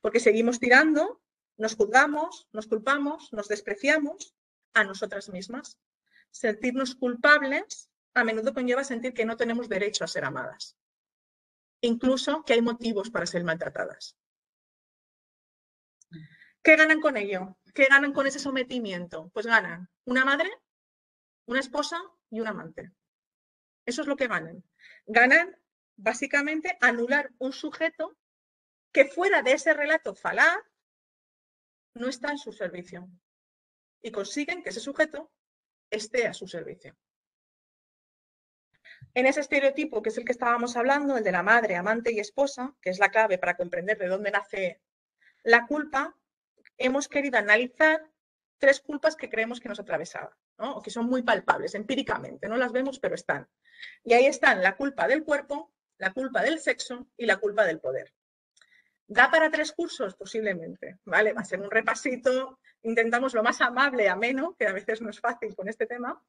Porque seguimos tirando, nos juzgamos, nos culpamos, nos despreciamos a nosotras mismas. Sentirnos culpables a menudo conlleva sentir que no tenemos derecho a ser amadas. Incluso que hay motivos para ser maltratadas. ¿Qué ganan con ello? ¿Qué ganan con ese sometimiento? Pues ganan una madre, una esposa y un amante. Eso es lo que ganan. Ganan, básicamente, anular un sujeto que fuera de ese relato falaz no está en su servicio. Y consiguen que ese sujeto esté a su servicio. En ese estereotipo, que es el que estábamos hablando, el de la madre, amante y esposa, que es la clave para comprender de dónde nace la culpa, hemos querido analizar 3 culpas que creemos que nos atravesaban, ¿no? O que son muy palpables empíricamente, no las vemos, pero están. Y ahí están la culpa del cuerpo, la culpa del sexo y la culpa del poder. ¿Da para 3 cursos? Posiblemente, ¿vale? Va a ser un repasito, intentamos lo más amable, ameno, que a veces no es fácil con este tema,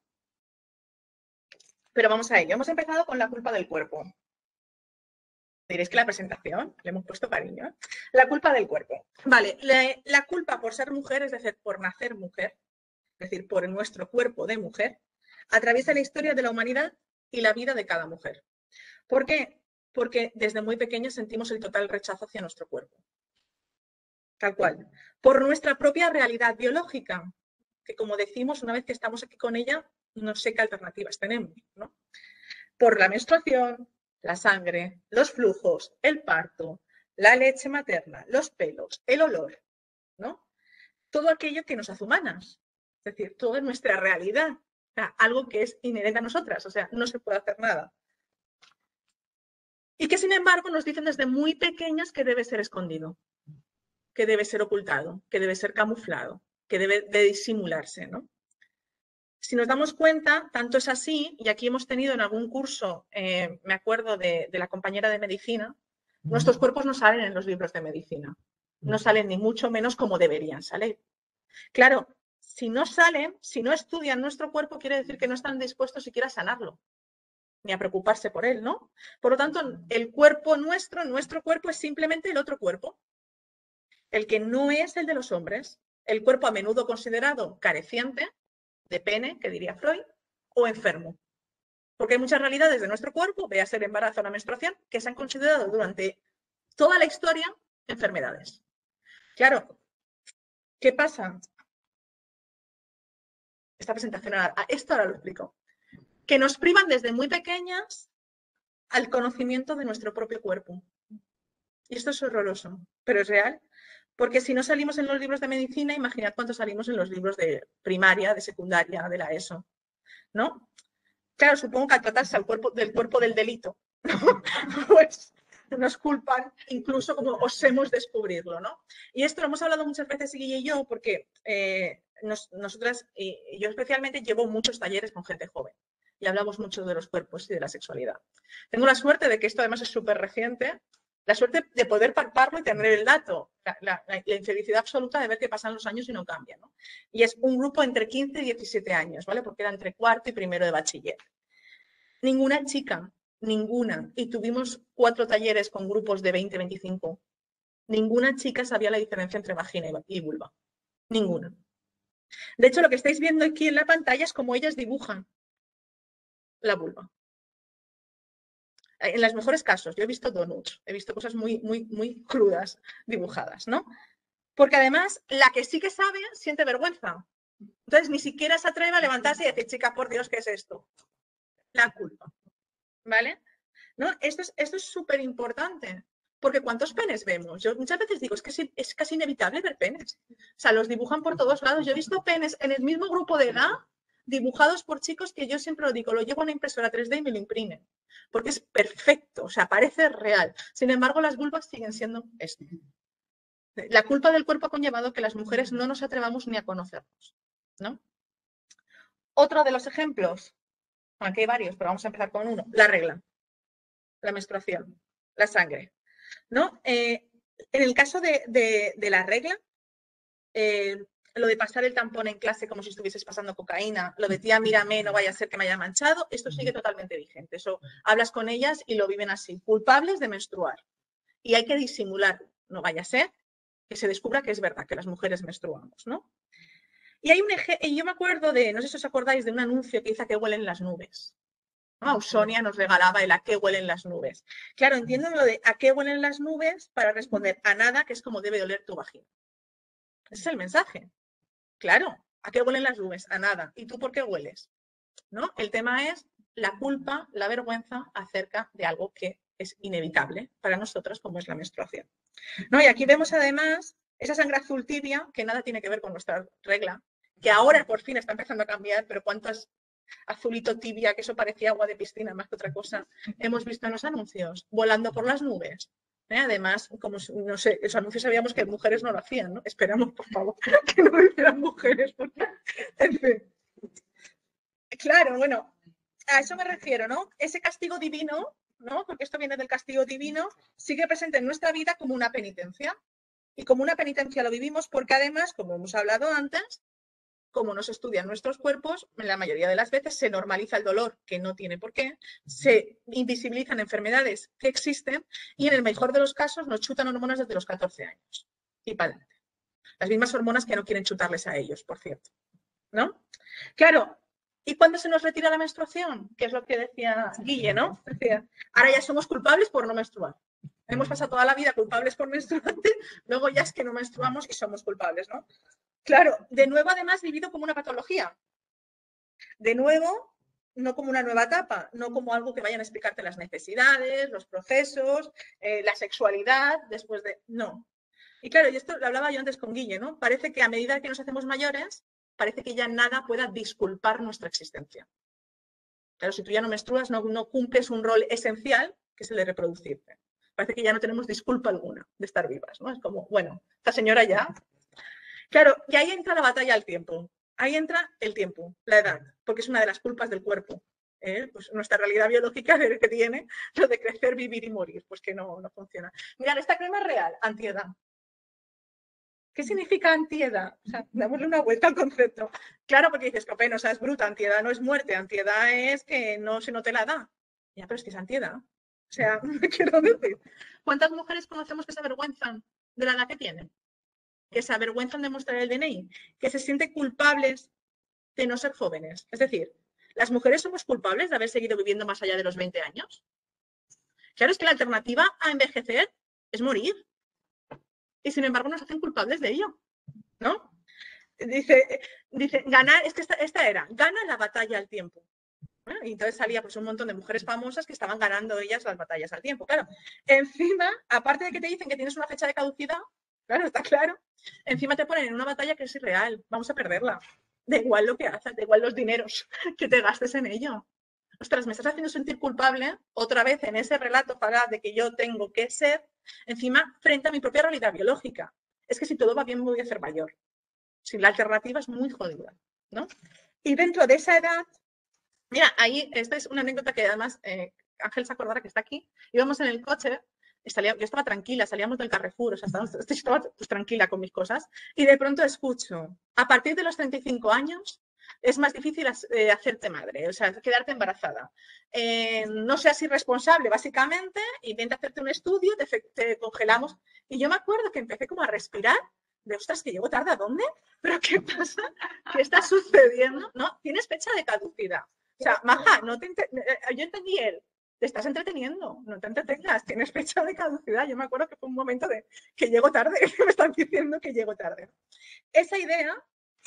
pero vamos a ello. Hemos empezado con la culpa del cuerpo. Diréis que la presentación le hemos puesto cariño, ¿eh? La culpa del cuerpo. Vale, la culpa por ser mujer, es decir, por nacer mujer, es decir, por nuestro cuerpo de mujer, atraviesa la historia de la humanidad y la vida de cada mujer. ¿Por qué? Porque desde muy pequeños sentimos el total rechazo hacia nuestro cuerpo. Tal cual. Por nuestra propia realidad biológica, que como decimos, una vez que estamos aquí con ella, no sé qué alternativas tenemos, ¿no? Por la menstruación, la sangre, los flujos, el parto, la leche materna, los pelos, el olor, ¿no? Todo aquello que nos hace humanas. Es decir, toda nuestra realidad. O sea, algo que es inherente a nosotras. O sea, no se puede hacer nada. Y que, sin embargo, nos dicen desde muy pequeñas que debe ser escondido, que debe ser ocultado, que debe ser camuflado, que debe de disimularse, ¿no? Si nos damos cuenta, tanto es así, y aquí hemos tenido en algún curso, me acuerdo de la compañera de medicina, nuestros cuerpos no salen en los libros de medicina. No salen ni mucho menos como deberían salir. Claro, si no salen, si no estudian nuestro cuerpo, quiere decir que no están dispuestos siquiera a sanarlo, ni a preocuparse por él, ¿no? Por lo tanto, el cuerpo nuestro cuerpo es simplemente el otro cuerpo, el que no es el de los hombres, el cuerpo a menudo considerado careciente, de pene, que diría Freud, o enfermo. Porque hay muchas realidades de nuestro cuerpo, véase el embarazo o la menstruación, que se han considerado durante toda la historia enfermedades. Claro, ¿qué pasa? Esta presentación, esto ahora lo explico. Que nos privan desde muy pequeñas al conocimiento de nuestro propio cuerpo. Y esto es horroroso, pero es real. Porque si no salimos en los libros de medicina, imaginad cuánto salimos en los libros de primaria, de secundaria, de la ESO. ¿no? Claro, supongo que al tratarse del cuerpo del delito, pues nos culpan incluso como osemos descubrirlo, ¿no? Y esto lo hemos hablado muchas veces Guille y yo, porque nosotras, y yo especialmente, llevo muchos talleres con gente joven y hablamos mucho de los cuerpos y de la sexualidad. Tengo la suerte de que esto además es súper reciente, la suerte de poder palparlo y tener el dato, la infelicidad absoluta de ver que pasan los años y no cambia, ¿no? Y es un grupo entre 15 y 17 años, ¿vale? Porque era entre cuarto y primero de bachiller. Ninguna chica, ninguna, y tuvimos 4 talleres con grupos de 20, 25, ninguna chica sabía la diferencia entre vagina y vulva. Ninguna. De hecho, lo que estáis viendo aquí en la pantalla es cómo ellas dibujan la vulva. En los mejores casos, yo he visto donuts, he visto cosas muy, muy, muy crudas dibujadas, ¿no? Porque además, la que sí que sabe siente vergüenza. Entonces, ni siquiera se atreve a levantarse y decir, chica, por Dios, ¿qué es esto? La culpa, ¿vale? ¿No? Esto es súper importante, porque ¿cuántos penes vemos? Yo muchas veces digo, es que es casi inevitable ver penes. O sea, los dibujan por todos lados. Yo he visto penes en el mismo grupo de edad dibujados por chicos que yo siempre lo digo, lo llevo a una impresora 3D y me lo imprimen, porque es perfecto, o sea, parece real. Sin embargo, las vulvas siguen siendo esto. La culpa del cuerpo ha conllevado que las mujeres no nos atrevamos ni a conocernos, ¿no? Otro de los ejemplos, aquí hay varios, pero vamos a empezar con uno, la regla, la menstruación, la sangre, ¿no? En el caso de la regla, lo de pasar el tampón en clase como si estuvieses pasando cocaína, lo de tía, mírame, no vaya a ser que me haya manchado, esto sigue totalmente vigente. Eso hablas con ellas y lo viven así, culpables de menstruar. Y hay que disimular, no vaya a ser que se descubra que es verdad que las mujeres menstruamos, ¿no? Y hay yo me acuerdo de, no sé si os acordáis, de un anuncio que dice a qué huelen las nubes. Ausonia nos regalaba el a qué huelen las nubes. Claro, entiendo lo de a qué huelen las nubes para responder a nada, que es como debe oler tu vagina. Ese es el mensaje. Claro, ¿a qué huelen las nubes? A nada. ¿Y tú por qué hueles? ¿No? El tema es la culpa, la vergüenza acerca de algo que es inevitable para nosotras, como es la menstruación. ¿No? Y aquí vemos además esa sangre azul tibia, que nada tiene que ver con nuestra regla, que ahora por fin está empezando a cambiar, pero cuántas azulito tibia, que eso parecía agua de piscina más que otra cosa, hemos visto en los anuncios, volando por las nubes. Además, como no sé, los anuncios sabíamos que mujeres no lo hacían, ¿no? Esperamos, por favor, que no lo hicieran mujeres, porque, en fin. Claro, bueno, a eso me refiero, ¿no? Ese castigo divino, ¿no? Porque esto viene del castigo divino, sigue presente en nuestra vida como una penitencia. Y como una penitencia lo vivimos porque además, como hemos hablado antes, como no se estudian nuestros cuerpos, la mayoría de las veces se normaliza el dolor, que no tiene por qué, se invisibilizan enfermedades que existen y en el mejor de los casos nos chutan hormonas desde los 14 años. Y para adelante. Las mismas hormonas que no quieren chutarles a ellos, por cierto. ¿No? Claro, ¿y cuándo se nos retira la menstruación? Que es lo que decía Guille, ¿no? Decía, ahora ya somos culpables por no menstruar. Hemos pasado toda la vida culpables por menstruante, luego ya es que no menstruamos y somos culpables, ¿no? Claro, de nuevo además vivido como una patología. De nuevo, no como una nueva etapa, no como algo que vayan a explicarte las necesidades, los procesos, la sexualidad, después de... No. Y claro, y esto lo hablaba yo antes con Guille, ¿no? Parece que a medida que nos hacemos mayores, parece que ya nada pueda disculpar nuestra existencia. Claro, si tú ya no menstruas, no cumples un rol esencial, que es el de reproducirte. Parece que ya no tenemos disculpa alguna de estar vivas, ¿no? Es como, bueno, esta señora ya... Claro, y ahí entra la batalla al tiempo. Ahí entra el tiempo, la edad, porque es una de las culpas del cuerpo. Pues nuestra realidad biológica que tiene lo de crecer, vivir y morir, pues que no funciona. Mirad, esta crema es real, antiedad. ¿Qué significa antiedad? O sea, dámosle una vuelta al concepto. Claro, porque dices, copeno, o sea, es bruta, antiedad no es muerte, antiedad es que no se note la edad. Ya, pero es que es antiedad. O sea, quiero decir, ¿cuántas mujeres conocemos que se avergüenzan de la edad que tienen? Que se avergüenzan de mostrar el DNI, que se sienten culpables de no ser jóvenes. Es decir, ¿las mujeres somos culpables de haber seguido viviendo más allá de los 20 años? Claro, es que la alternativa a envejecer es morir. Y sin embargo nos hacen culpables de ello, ¿no? Dice ganar, es que esta era, gana la batalla al tiempo. Y entonces salía pues un montón de mujeres famosas que estaban ganando ellas las batallas al tiempo. Claro, encima, aparte de que te dicen que tienes una fecha de caducidad, claro, está claro, encima te ponen en una batalla que es irreal, vamos a perderla. Da igual lo que hagas, da igual los dineros que te gastes en ello. Ostras, me estás haciendo sentir culpable otra vez en ese relato falaz de que yo tengo que ser, encima, frente a mi propia realidad biológica. Es que si todo va bien me voy a hacer mayor. Si la alternativa es muy jodida, ¿no? Y dentro de esa edad, mira, ahí, esta es una anécdota que además Ángel se acordará que está aquí, íbamos en el coche, yo estaba tranquila, salíamos del Carrefour, o sea, estaba pues, tranquila con mis cosas, y de pronto escucho, a partir de los 35 años, es más difícil hacerte madre, o sea, quedarte embarazada. No seas irresponsable, básicamente, intenta hacerte un estudio, te congelamos. Y yo me acuerdo que empecé como a respirar, de ostras, que llego tarde, ¿a dónde? ¿Pero qué pasa? ¿Qué está sucediendo? ¿No? Tienes fecha de caducidad. O sea, maja, yo entendí te estás entreteniendo, no te entretengas, tienes fecha de caducidad. Yo me acuerdo que fue un momento de que llego tarde, me están diciendo que llego tarde. Esa idea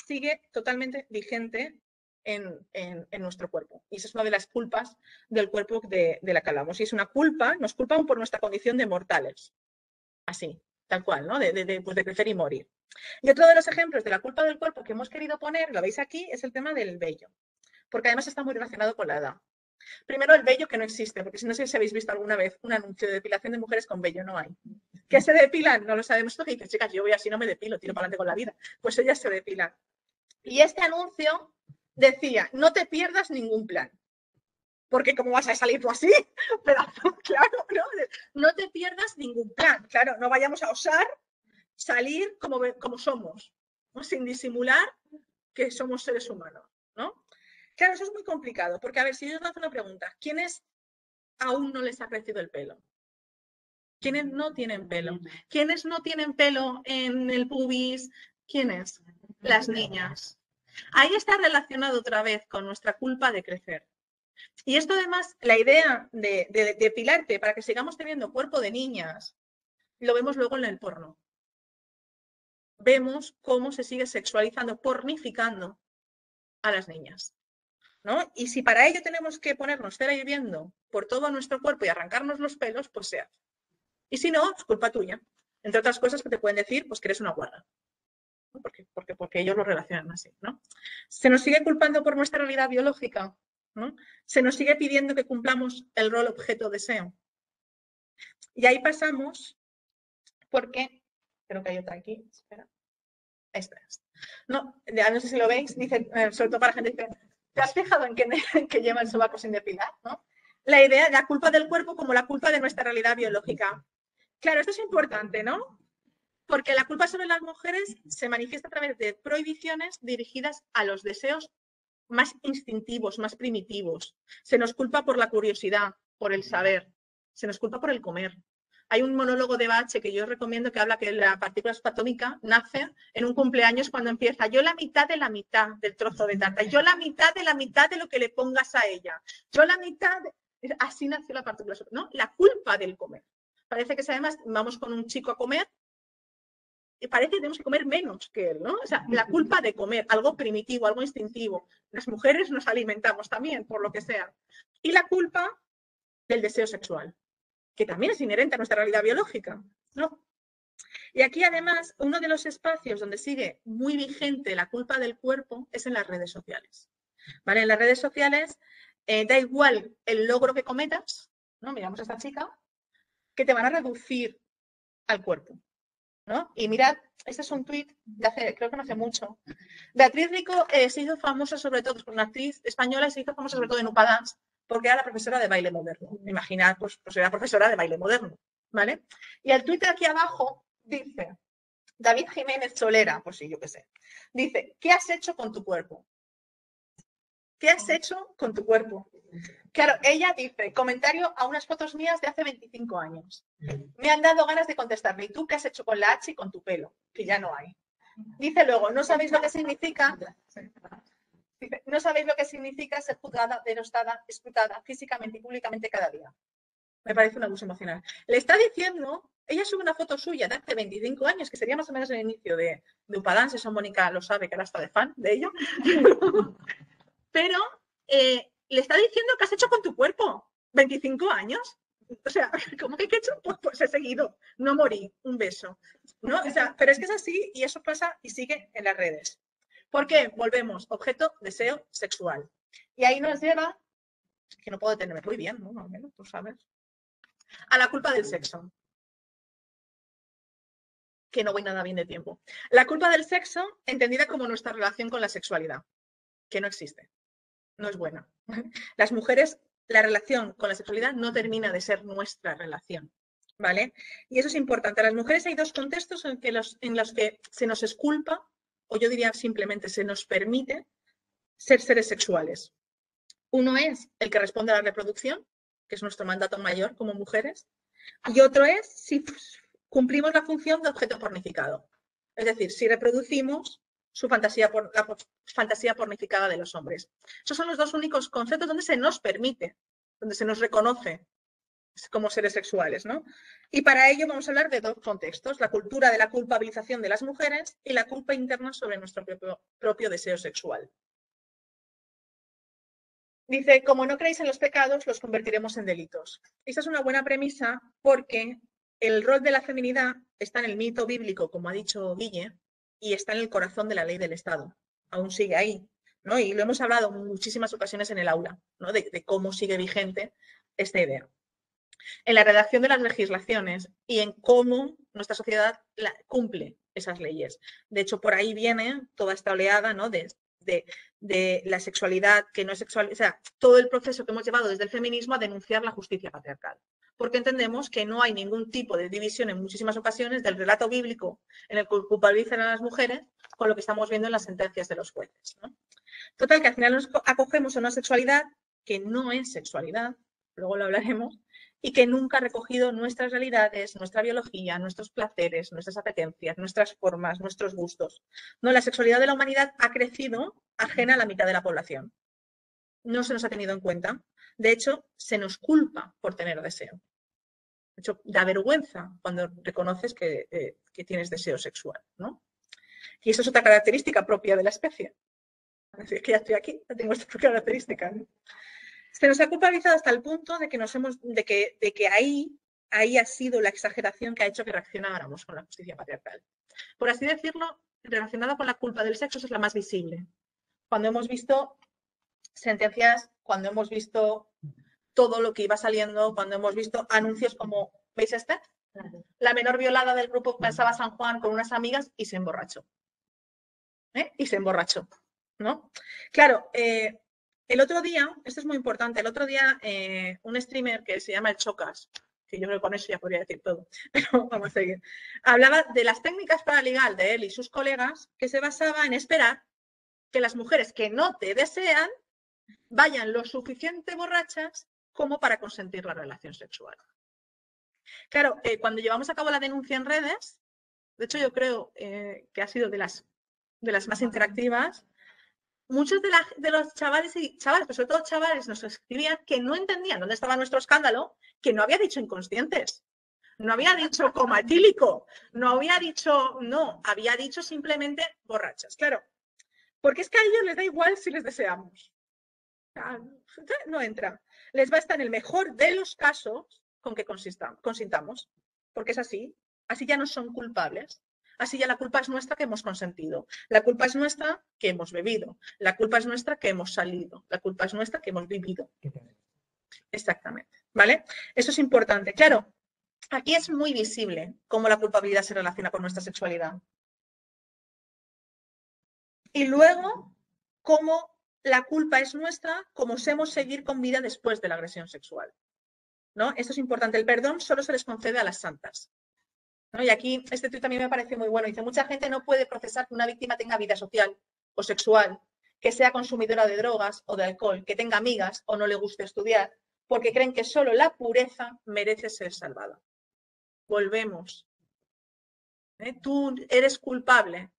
sigue totalmente vigente en nuestro cuerpo. Y esa es una de las culpas del cuerpo de la que hablamos. Y es una culpa, nos culpan por nuestra condición de mortales. Así, tal cual, ¿no? Pues de crecer y morir. Y otro de los ejemplos de la culpa del cuerpo que hemos querido poner, lo veis aquí, es el tema del vello. Porque además está muy relacionado con la edad. Primero, el vello que no existe, porque si no sé si habéis visto alguna vez un anuncio de depilación de mujeres con vello, no hay. ¿Qué se depilan? No lo sabemos. Esto que dices, chicas, yo voy así, no me depilo, tiro para adelante con la vida. Pues ellas se depilan. Y este anuncio decía, no te pierdas ningún plan. Porque ¿cómo vas a salir tú así? Pedazo, claro, no te pierdas ningún plan. Claro, no vayamos a osar salir como somos, ¿no? Sin disimular que somos seres humanos, ¿no? Claro, eso es muy complicado, porque a ver, si yo os hago una pregunta, ¿quiénes aún no les ha crecido el pelo? ¿Quiénes no tienen pelo? ¿Quiénes no tienen pelo en el pubis? ¿Quiénes? Las niñas. Ahí está relacionado otra vez con nuestra culpa de crecer. Y esto además, la idea de depilarte para que sigamos teniendo cuerpo de niñas, lo vemos luego en el porno. Vemos cómo se sigue sexualizando, pornificando a las niñas, ¿no? Y si para ello tenemos que ponernos cera hirviendo por todo nuestro cuerpo y arrancarnos los pelos, pues se hace. Y si no, es culpa tuya. Entre otras cosas que te pueden decir, pues que eres una guarra. ¿No? Porque ellos lo relacionan así, ¿no? Se nos sigue culpando por nuestra realidad biológica, ¿no? Se nos sigue pidiendo que cumplamos el rol objeto-deseo. Y ahí pasamos porque, creo que hay otra aquí, espera. Esta es. No, ya no sé si lo veis, dice, sobre todo para gente que ¿te has fijado en que lleva el sobaco sin depilar? ¿No? La idea, la culpa del cuerpo como la culpa de nuestra realidad biológica. Claro, esto es importante, ¿no? Porque la culpa sobre las mujeres se manifiesta a través de prohibiciones dirigidas a los deseos más instintivos, más primitivos. Se nos culpa por la curiosidad, por el saber, se nos culpa por el comer. Hay un monólogo de Bache que yo recomiendo que habla que la partícula subatómica nace en un cumpleaños cuando empieza yo la mitad de la mitad del trozo de tarta, yo la mitad de lo que le pongas a ella, yo la mitad, así nació la partícula subatómica, ¿no? La culpa del comer. Parece que si además vamos con un chico a comer, y parece que tenemos que comer menos que él, ¿no? O sea, la culpa de comer, algo primitivo, algo instintivo. Las mujeres nos alimentamos también, por lo que sea. Y la culpa del deseo sexual, que también es inherente a nuestra realidad biológica, ¿no? Y aquí, además, uno de los espacios donde sigue muy vigente la culpa del cuerpo es en las redes sociales. ¿Vale? En las redes sociales da igual el logro que cometas, ¿no? Miramos a esta chica, que te van a reducir al cuerpo, ¿no? Y mirad, este es un tuit de hace, creo que no hace mucho. Beatriz Rico se hizo famosa sobre todo, una actriz española, y se hizo famosa sobre todo en UPA Dance, porque era la profesora de baile moderno. Imaginad, pues era profesora de baile moderno, ¿vale? Y el tuit de aquí abajo dice, David Jiménez Solera, pues sí, yo qué sé, dice, ¿qué has hecho con tu cuerpo? ¿Qué has hecho con tu cuerpo? Claro, ella dice, comentario a unas fotos mías de hace 25 años. Me han dado ganas de contestarle, ¿y tú qué has hecho con la H y con tu pelo? Que ya no hay. Dice luego, no sabéis lo que significa, dice, no sabéis lo que significa ser juzgada, denostada, escrutada físicamente y públicamente cada día. Me parece un abuso emocional. Le está diciendo, ella sube una foto suya de hace 25 años, que sería más o menos el inicio de Upadance, eso Mónica lo sabe, que ahora está de fan de ello. Pero le está diciendo que has hecho con tu cuerpo. 25 años. O sea, ¿cómo que he hecho? Pues he seguido. No morí. Un beso. ¿No? O sea, pero es que es así y eso pasa y sigue en las redes. ¿Por qué? Volvemos, objeto, deseo sexual. Y ahí nos lleva, que no puedo detenerme muy bien, ¿no? Al menos, tú sabes, a la culpa del sexo. Que no voy nada bien de tiempo. La culpa del sexo, entendida como nuestra relación con la sexualidad, que no existe, no es buena. Las mujeres, la relación con la sexualidad no termina de ser nuestra relación, ¿vale? Y eso es importante. A las mujeres hay dos contextos en los que se nos esculpa, o yo diría simplemente se nos permite ser seres sexuales. Uno es el que responde a la reproducción, que es nuestro mandato mayor como mujeres, y otro es si cumplimos la función de objeto pornificado. Es decir, si reproducimos la fantasía pornificada de los hombres. Esos son los dos únicos conceptos donde se nos permite, donde se nos reconoce como seres sexuales, ¿no? Y para ello vamos a hablar de dos contextos, la cultura de la culpabilización de las mujeres y la culpa interna sobre nuestro propio deseo sexual. Dice, como no creéis en los pecados, los convertiremos en delitos. Esa es una buena premisa porque el rol de la feminidad está en el mito bíblico, como ha dicho Guille, y está en el corazón de la ley del Estado. Aún sigue ahí, ¿no? Y lo hemos hablado en muchísimas ocasiones en el aula, ¿no? De cómo sigue vigente esta idea. En la redacción de las legislaciones y en cómo nuestra sociedad cumple esas leyes. De hecho, por ahí viene toda esta oleada, ¿no? de la sexualidad que no es sexual, o sea, todo el proceso que hemos llevado desde el feminismo a denunciar la justicia patriarcal. Porque entendemos que no hay ningún tipo de división en muchísimas ocasiones del relato bíblico en el que culpabilizan a las mujeres con lo que estamos viendo en las sentencias de los jueces, ¿no? Total, que al final nos acogemos a una sexualidad que no es sexualidad, luego lo hablaremos, y que nunca ha recogido nuestras realidades, nuestra biología, nuestros placeres, nuestras apetencias, nuestras formas, nuestros gustos. No, la sexualidad de la humanidad ha crecido ajena a la mitad de la población. No se nos ha tenido en cuenta. De hecho, se nos culpa por tener deseo. De hecho, da vergüenza cuando reconoces que tienes deseo sexual, ¿no? Y eso es otra característica propia de la especie. Es decir, que ya estoy aquí, ya tengo esta característica, ¿no? Se nos ha culpabilizado hasta el punto de que ahí ha sido la exageración que ha hecho que reaccionáramos con la justicia patriarcal. Por así decirlo, relacionada con la culpa del sexo, es la más visible. Cuando hemos visto sentencias, cuando hemos visto todo lo que iba saliendo, cuando hemos visto anuncios como, ¿veis este? La menor violada del grupo pensaba San Juan con unas amigas y se emborrachó. Y se emborrachó, ¿no? Claro, el otro día, esto es muy importante, el otro día un streamer que se llama el Chocas, que yo creo que con eso ya podría decir todo, pero vamos a seguir, hablaba de las técnicas para ligar de él y sus colegas que se basaba en esperar que las mujeres que no te desean vayan lo suficiente borrachas como para consentir la relación sexual. Claro, cuando llevamos a cabo la denuncia en redes, de hecho yo creo que ha sido de las más interactivas, muchos de los chavales y chavales, pero sobre todo chavales, nos escribían que no entendían dónde estaba nuestro escándalo, que no había dicho inconscientes, no había dicho coma etílico, no había dicho, no, había dicho simplemente borrachas. Claro, porque es que a ellos les da igual si les deseamos. No entra. Les basta en el mejor de los casos con que consintamos, porque es así. Así ya no son culpables. Así ya la culpa es nuestra que hemos consentido. La culpa es nuestra que hemos bebido. La culpa es nuestra que hemos salido. La culpa es nuestra que hemos vivido. Exactamente. ¿Vale? Eso es importante. Claro, aquí es muy visible cómo la culpabilidad se relaciona con nuestra sexualidad. Y luego, cómo la culpa es nuestra, como osemos seguir con vida después de la agresión sexual, ¿no? Esto es importante. El perdón solo se les concede a las santas, ¿no? Y aquí este tuit también me parece muy bueno. Dice, mucha gente no puede procesar que una víctima tenga vida social o sexual, que sea consumidora de drogas o de alcohol, que tenga amigas o no le guste estudiar, porque creen que solo la pureza merece ser salvada. Volvemos. Tú eres culpable.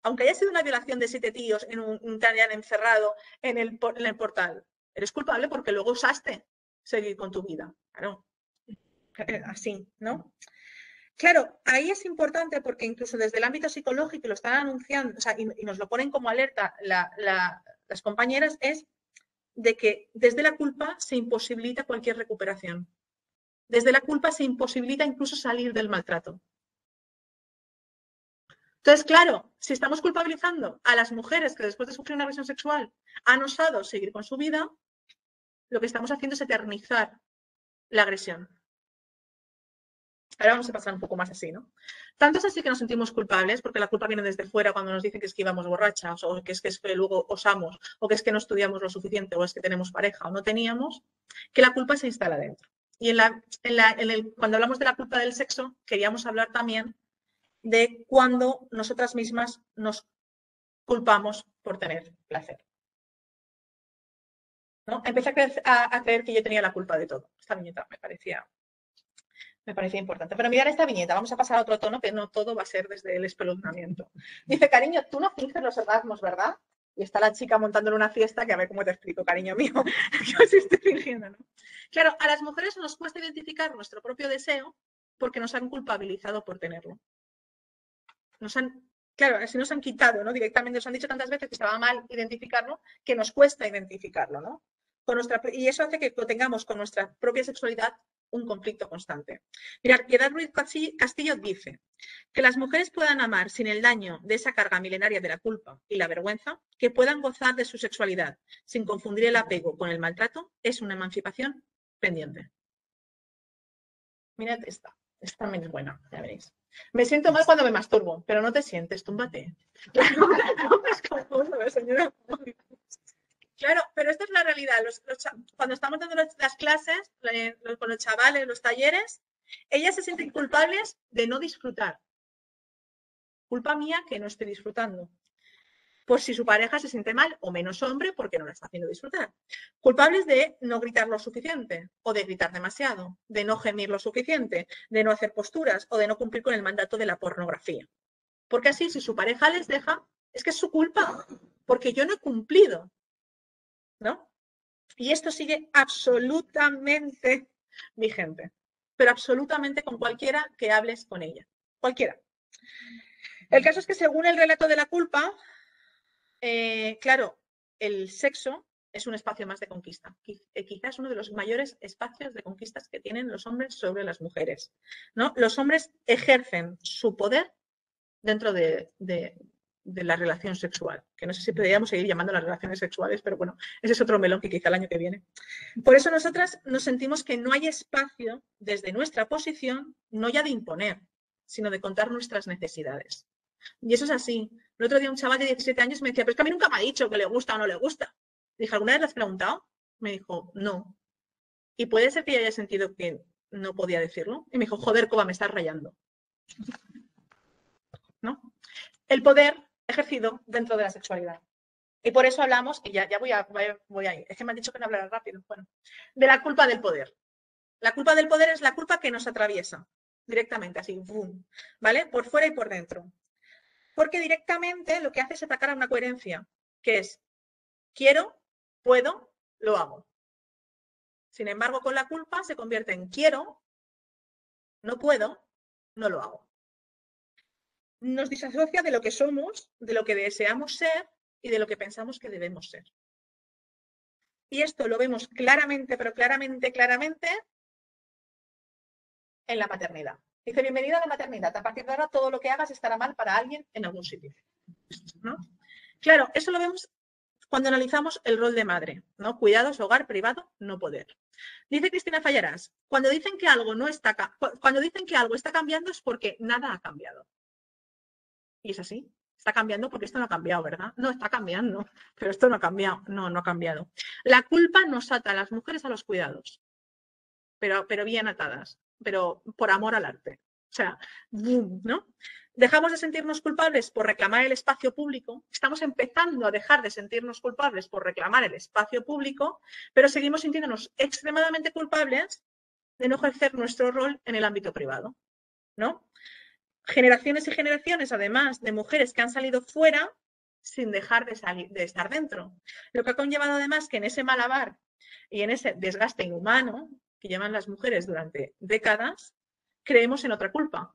Aunque haya sido una violación de 7 tíos en un te hayan encerrado en el portal, eres culpable porque luego osaste seguir con tu vida. Claro, así, ¿no? Claro, ahí es importante porque incluso desde el ámbito psicológico lo están anunciando, o sea, y nos lo ponen como alerta las compañeras, es de que desde la culpa se imposibilita cualquier recuperación. Desde la culpa se imposibilita incluso salir del maltrato. Entonces, claro, si estamos culpabilizando a las mujeres que después de sufrir una agresión sexual han osado seguir con su vida, lo que estamos haciendo es eternizar la agresión. Ahora vamos a pasar un poco más así, ¿no? Tanto es así que nos sentimos culpables, porque la culpa viene desde fuera cuando nos dicen que es que íbamos borrachas, o que es que luego osamos, o que es que no estudiamos lo suficiente, o es que tenemos pareja o no teníamos, que la culpa se instala dentro. Y cuando hablamos de la culpa del sexo, queríamos hablar también de cuando nosotras mismas nos culpamos por tener placer. ¿No? Empecé a creer que yo tenía la culpa de todo. Esta viñeta me parecía importante. Pero mirar esta viñeta, vamos a pasar a otro tono, que no todo va a ser desde el espeluznamiento. Dice, cariño, tú no finges los orgasmos, ¿verdad? Y está la chica montándole una fiesta que a ver cómo te explico, cariño mío, que os estoy fingiendo, ¿no? Claro, a las mujeres nos cuesta identificar nuestro propio deseo porque nos han culpabilizado por tenerlo. Claro, así nos han quitado, ¿no? Directamente nos han dicho tantas veces que estaba mal identificarlo, que nos cuesta identificarlo, ¿no? Y eso hace que tengamos con nuestra propia sexualidad un conflicto constante. Mirad, Piedad Ruiz Castillo dice que las mujeres puedan amar sin el daño de esa carga milenaria de la culpa y la vergüenza, que puedan gozar de su sexualidad sin confundir el apego con el maltrato, es una emancipación pendiente. Mirad esta también es buena, ya veréis. Me siento mal cuando me masturbo, pero no te sientes, túmbate. Señora. Claro, pero esta es la realidad. Cuando estamos dando las clases con los chavales, los talleres, ellas se sienten culpables de no disfrutar. Culpa mía que no estoy disfrutando. Por si su pareja se siente mal o menos hombre porque no la está haciendo disfrutar. Culpables de no gritar lo suficiente o de gritar demasiado, de no gemir lo suficiente, de no hacer posturas o de no cumplir con el mandato de la pornografía. Porque así, si su pareja les deja, es que es su culpa, porque yo no he cumplido, ¿no? Y esto sigue absolutamente vigente, pero absolutamente con cualquiera que hables con ella, cualquiera. El caso es que según el relato de la culpa, claro, el sexo es un espacio más de conquista. Quizás uno de los mayores espacios de conquistas que tienen los hombres sobre las mujeres, ¿no? Los hombres ejercen su poder dentro de la relación sexual, que no sé si podríamos seguir llamando las relaciones sexuales, pero bueno, ese es otro melón que quizá el año que viene. Por eso nosotras nos sentimos que no hay espacio desde nuestra posición, no ya de imponer, sino de contar nuestras necesidades. Y eso es así. El otro día un chaval de 17 años me decía, pero es que a mí nunca me ha dicho que le gusta o no le gusta. Le dije, ¿alguna vez le has preguntado? Me dijo, no. Y puede ser que yo haya sentido que no podía decirlo. Y me dijo, joder, Coba, me estás rayando. ¿No? El poder ejercido dentro de la sexualidad. Y por eso hablamos, y ya voy a ir, es que me han dicho que no hablará rápido, bueno, de la culpa del poder. La culpa del poder es la culpa que nos atraviesa directamente, así, boom, ¿vale? Por fuera y por dentro. Porque directamente lo que hace es atacar a una coherencia, que es, quiero, puedo, lo hago. Sin embargo, con la culpa se convierte en quiero, no puedo, no lo hago. Nos disasocia de lo que somos, de lo que deseamos ser y de lo que pensamos que debemos ser. Y esto lo vemos claramente, pero claramente en la maternidad. Dice, bienvenida a la maternidad. A partir de ahora todo lo que hagas estará mal para alguien en algún sitio, ¿no? Claro, eso lo vemos cuando analizamos el rol de madre, ¿no? Cuidados, hogar, privado, no poder. Dice Cristina Fallarás, cuando dicen que algo está cambiando es porque nada ha cambiado. Y es así. Está cambiando porque esto no ha cambiado, ¿verdad? No, está cambiando, pero esto no ha cambiado. No, no ha cambiado. La culpa nos ata a las mujeres a los cuidados, pero bien atadas, pero por amor al arte. O sea, ¿no? Dejamos de sentirnos culpables por reclamar el espacio público, estamos empezando a dejar de sentirnos culpables por reclamar el espacio público, pero seguimos sintiéndonos extremadamente culpables de no ejercer nuestro rol en el ámbito privado, ¿no? Generaciones y generaciones, además, de mujeres que han salido fuera sin dejar de estar dentro. Lo que ha conllevado, además, que en ese malabar y en ese desgaste inhumano que llevan las mujeres durante décadas, creemos en otra culpa,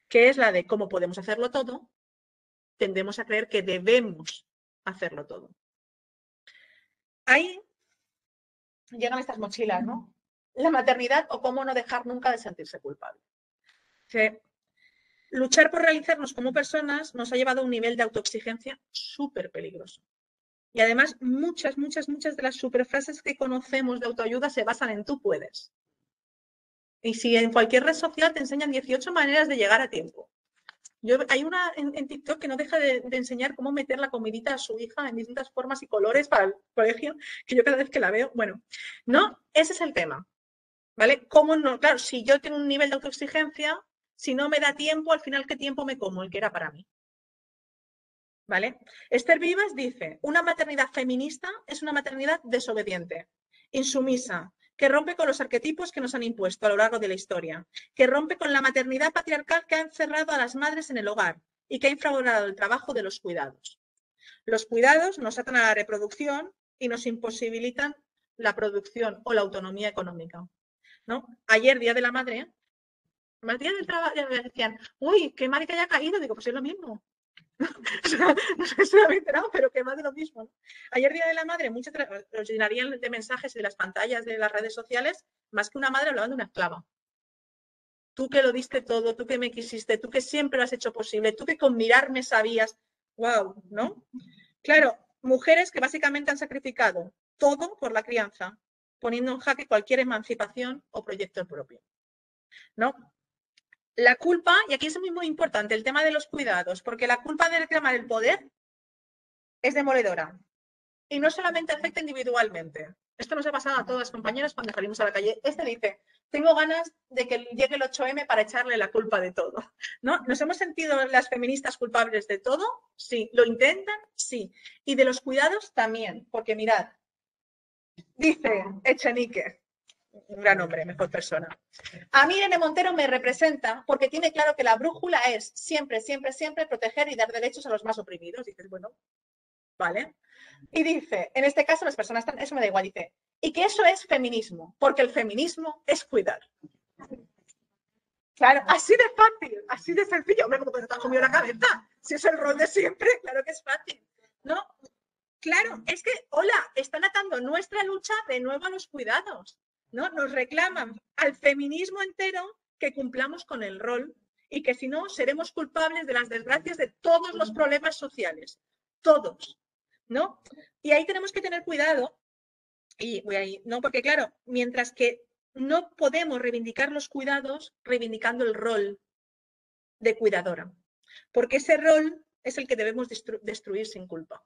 que es la de cómo podemos hacerlo todo, tendemos a creer que debemos hacerlo todo. Ahí llegan estas mochilas, ¿no? La maternidad o cómo no dejar nunca de sentirse culpable. luchar por realizarnos como personas nos ha llevado a un nivel de autoexigencia súper peligroso. Y además, muchas de las superfrases que conocemos de autoayuda se basan en tú puedes. Y si en cualquier red social te enseñan 18 maneras de llegar a tiempo. Hay una en TikTok que no deja de enseñar cómo meter la comidita a su hija en distintas formas y colores para el colegio, que yo cada vez que la veo, bueno, no, ese es el tema, ¿vale? ¿Cómo no? Claro, si yo tengo un nivel de autoexigencia, si no me da tiempo, al final, ¿qué tiempo me como? El que era para mí. ¿Vale? Esther Vivas dice, una maternidad feminista es una maternidad desobediente, insumisa, que rompe con los arquetipos que nos han impuesto a lo largo de la historia, que rompe con la maternidad patriarcal que ha encerrado a las madres en el hogar y que ha infravalorado el trabajo de los cuidados. Los cuidados nos atan a la reproducción y nos imposibilitan la producción o la autonomía económica, ¿no? Ayer, Día de la Madre, más día del trabajo, decían, uy, qué mal que haya caído, digo, pues es lo mismo. O sea, no sé si lo habéis enterado, pero que más de lo mismo. Ayer, Día de la Madre, muchos los llenarían de mensajes de las pantallas de las redes sociales, más que una madre hablando de una esclava. Tú que lo diste todo, tú que me quisiste, tú que siempre lo has hecho posible, tú que con mirarme sabías, wow, ¿no? Claro, mujeres que básicamente han sacrificado todo por la crianza, poniendo en jaque cualquier emancipación o proyecto propio, ¿no? La culpa, y aquí es muy importante el tema de los cuidados, porque la culpa de reclamar el poder es demoledora. Y no solamente afecta individualmente. Esto nos ha pasado a todas las compañeras cuando salimos a la calle. Este dice, tengo ganas de que llegue el 8M para echarle la culpa de todo. ¿No? ¿Nos hemos sentido las feministas culpables de todo? Sí. ¿Lo intentan? Sí. Y de los cuidados también, porque mirad, dice Echenique, un gran hombre, mejor persona. A mí Irene Montero me representa porque tiene claro que la brújula es siempre proteger y dar derechos a los más oprimidos. Dices, bueno, vale. Y dice, en este caso las personas están, eso me da igual, dice, y que eso es feminismo, porque el feminismo es cuidar. Claro, así de fácil, así de sencillo. Hombre, como que no te has comido la cabeza. Si es el rol de siempre, claro que es fácil. ¿No? Claro, es que, hola, están atando nuestra lucha de nuevo a los cuidados, ¿no? Nos reclaman al feminismo entero que cumplamos con el rol y que si no, seremos culpables de las desgracias de todos los problemas sociales. Todos, ¿no? Y ahí tenemos que tener cuidado, y voy ahí, ¿no? Porque claro, mientras que no podemos reivindicar los cuidados reivindicando el rol de cuidadora, porque ese rol es el que debemos destruir sin culpa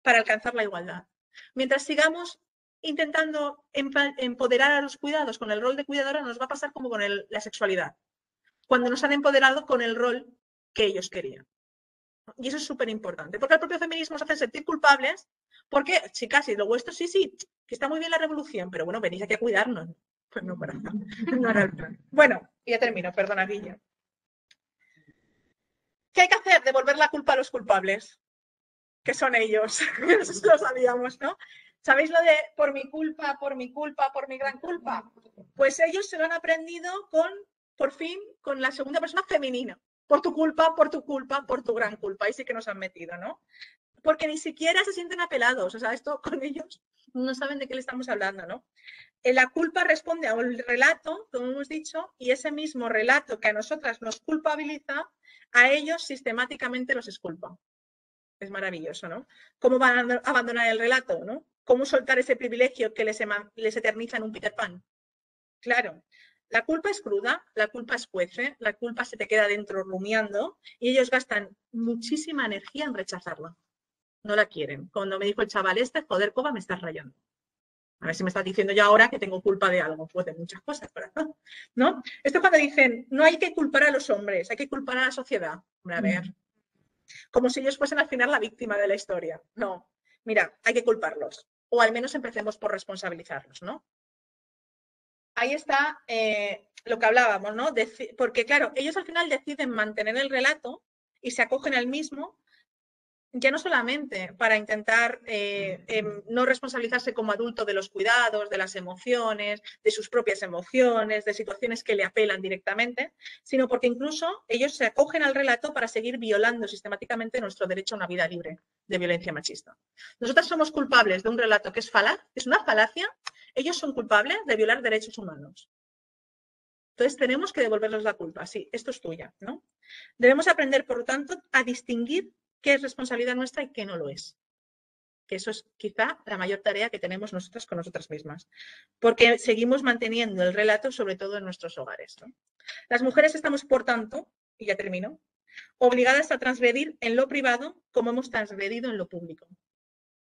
para alcanzar la igualdad. Mientras sigamos intentando empoderar a los cuidados con el rol de cuidadora, nos va a pasar como con la sexualidad, cuando nos han empoderado con el rol que ellos querían. Y eso es súper importante, porque el propio feminismo nos hace sentir culpables, porque, chicas, y lo vuestro sí, que está muy bien la revolución, pero bueno, venís aquí a cuidarnos. Pues no, para nada. No era el plan. Bueno, ya termino, perdona, Guilla. ¿Qué hay que hacer? Devolver la culpa a los culpables, que son ellos. Eso lo sabíamos, ¿no? ¿Sabéis lo de por mi culpa, por mi culpa, por mi gran culpa? Pues ellos se lo han aprendido por fin, con la segunda persona femenina. Por tu culpa, por tu culpa, por tu gran culpa. Ahí sí que nos han metido, ¿no? Porque ni siquiera se sienten apelados. O sea, esto con ellos no saben de qué le estamos hablando, ¿no? La culpa responde a un relato, como hemos dicho, y ese mismo relato que a nosotras nos culpabiliza, a ellos sistemáticamente los exculpa. Es maravilloso, ¿no? ¿Cómo van a abandonar el relato, no? ¿Cómo soltar ese privilegio que les eterniza en un Peter Pan? Claro, la culpa es cruda, la culpa es juece, la culpa se te queda dentro rumiando y ellos gastan muchísima energía en rechazarla. No la quieren. Cuando me dijo el chaval este, joder, Coba, me estás rayando. A ver si me estás diciendo yo ahora que tengo culpa de algo, pues de muchas cosas, ¿no? Esto cuando dicen, no hay que culpar a los hombres, hay que culpar a la sociedad. A ver, como si ellos fuesen al final la víctima de la historia. No, mira, hay que culparlos. O al menos empecemos por responsabilizarlos, ¿no? Ahí está lo que hablábamos, ¿no? Porque claro, ellos al final deciden mantener el relato y se acogen al mismo, ya no solamente para intentar no responsabilizarse como adulto de los cuidados, de las emociones, de sus propias emociones, de situaciones que le apelan directamente, sino porque incluso ellos se acogen al relato para seguir violando sistemáticamente nuestro derecho a una vida libre de violencia machista. Nosotras somos culpables de un relato que es falaz, es una falacia, ellos son culpables de violar derechos humanos. Entonces tenemos que devolverles la culpa. Sí, esto es tuya, ¿no? Debemos aprender, por lo tanto, a distinguir qué es responsabilidad nuestra y qué no lo es. Que eso es quizá la mayor tarea que tenemos nosotras con nosotras mismas. Porque seguimos manteniendo el relato, sobre todo en nuestros hogares, ¿no? Las mujeres estamos, por tanto, y ya termino, obligadas a transgredir en lo privado como hemos transgredido en lo público.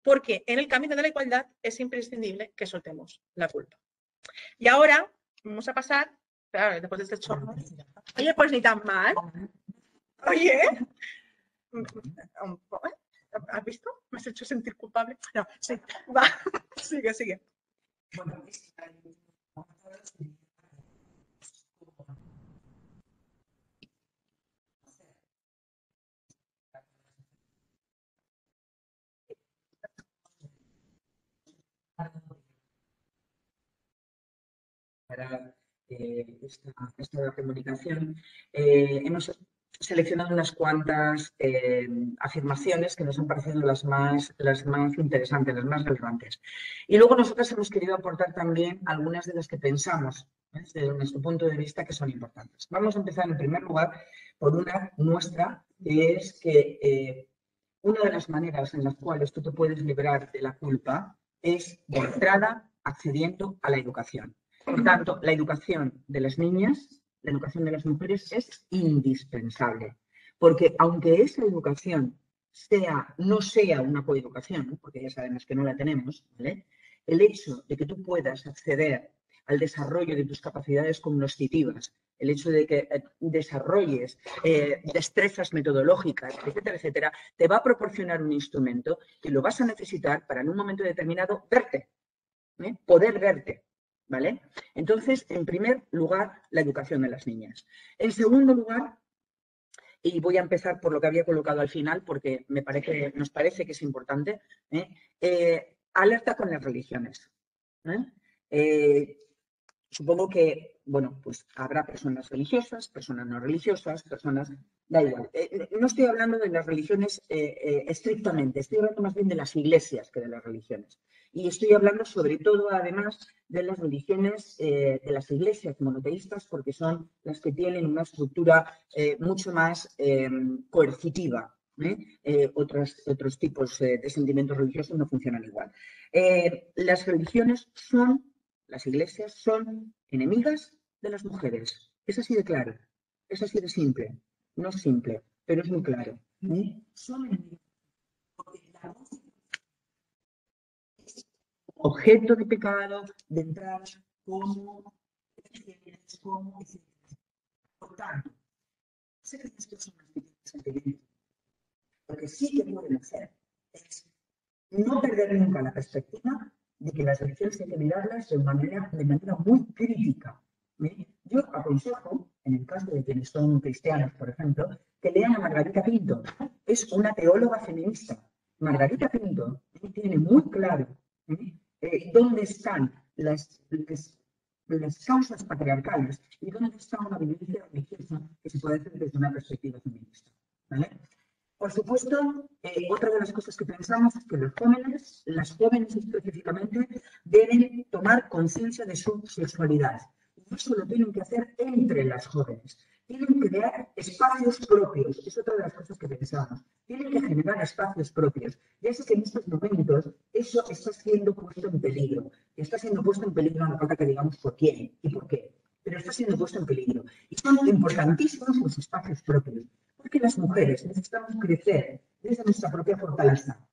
Porque en el camino de la igualdad es imprescindible que soltemos la culpa. Y ahora vamos a pasar, claro, después de este chorro. Oye, pues ni tan mal. Oye, ¿has visto? Me has hecho sentir culpable. No, sí, va, sigue, sigue. Bueno, para esta comunicación, hemos seleccionado unas cuantas afirmaciones que nos han parecido las más interesantes, las más relevantes. Y luego nosotros hemos querido aportar también algunas de las que pensamos, desde nuestro punto de vista, que son importantes. Vamos a empezar en primer lugar por una nuestra, que es que una de las maneras en las cuales tú te puedes librar de la culpa es de entrada accediendo a la educación. Por tanto, la educación de las niñas, la educación de las mujeres es indispensable, porque aunque esa educación no sea una coeducación, porque ya sabemos que no la tenemos, ¿vale? El hecho de que tú puedas acceder al desarrollo de tus capacidades cognitivas, el hecho de que desarrolles destrezas metodológicas, etcétera, etcétera, te va a proporcionar un instrumento que lo vas a necesitar para en un momento determinado verte, poder verte. ¿Vale? Entonces, en primer lugar, la educación de las niñas. En segundo lugar, y voy a empezar por lo que había colocado al final, porque nos parece que es importante, alerta con las religiones. Supongo que, bueno, pues habrá personas religiosas, personas no religiosas, personas... Da igual. No estoy hablando de las religiones estrictamente, estoy hablando más bien de las iglesias que de las religiones. Y estoy hablando sobre todo, además, de las religiones, de las iglesias monoteístas, porque son las que tienen una estructura mucho más coercitiva. Otros tipos de sentimientos religiosos no funcionan igual. Las religiones las iglesias son enemigas de las mujeres. Es así de claro, es así de simple. No es simple, pero es muy claro. Son enemigas. Objeto de pecado, de entrada, como por tanto, sé que estas personas lo que sí que pueden hacer es no perder nunca la perspectiva de que las religiones hay que mirarlas de manera muy crítica. Yo aconsejo, en el caso de quienes son cristianos, por ejemplo, que lean a Margarita Pinto. Es una teóloga feminista. Margarita Pinto tiene muy claro dónde están las causas patriarcales y dónde está una violencia religiosa que se puede hacer desde una perspectiva feminista. ¿Vale? Por supuesto, otra de las cosas que pensamos es que las jóvenes específicamente, deben tomar conciencia de su sexualidad. Y eso lo tienen que hacer entre las jóvenes. Tienen que crear espacios propios. Es otra de las cosas que pensamos. Tienen que generar espacios propios. Ya sé que en estos momentos eso está siendo puesto en peligro. Está siendo puesto en peligro, no falta que digamos por quién y por qué. Pero está siendo puesto en peligro. Y son importantísimos los espacios propios. Porque las mujeres necesitamos crecer desde nuestra propia fortaleza.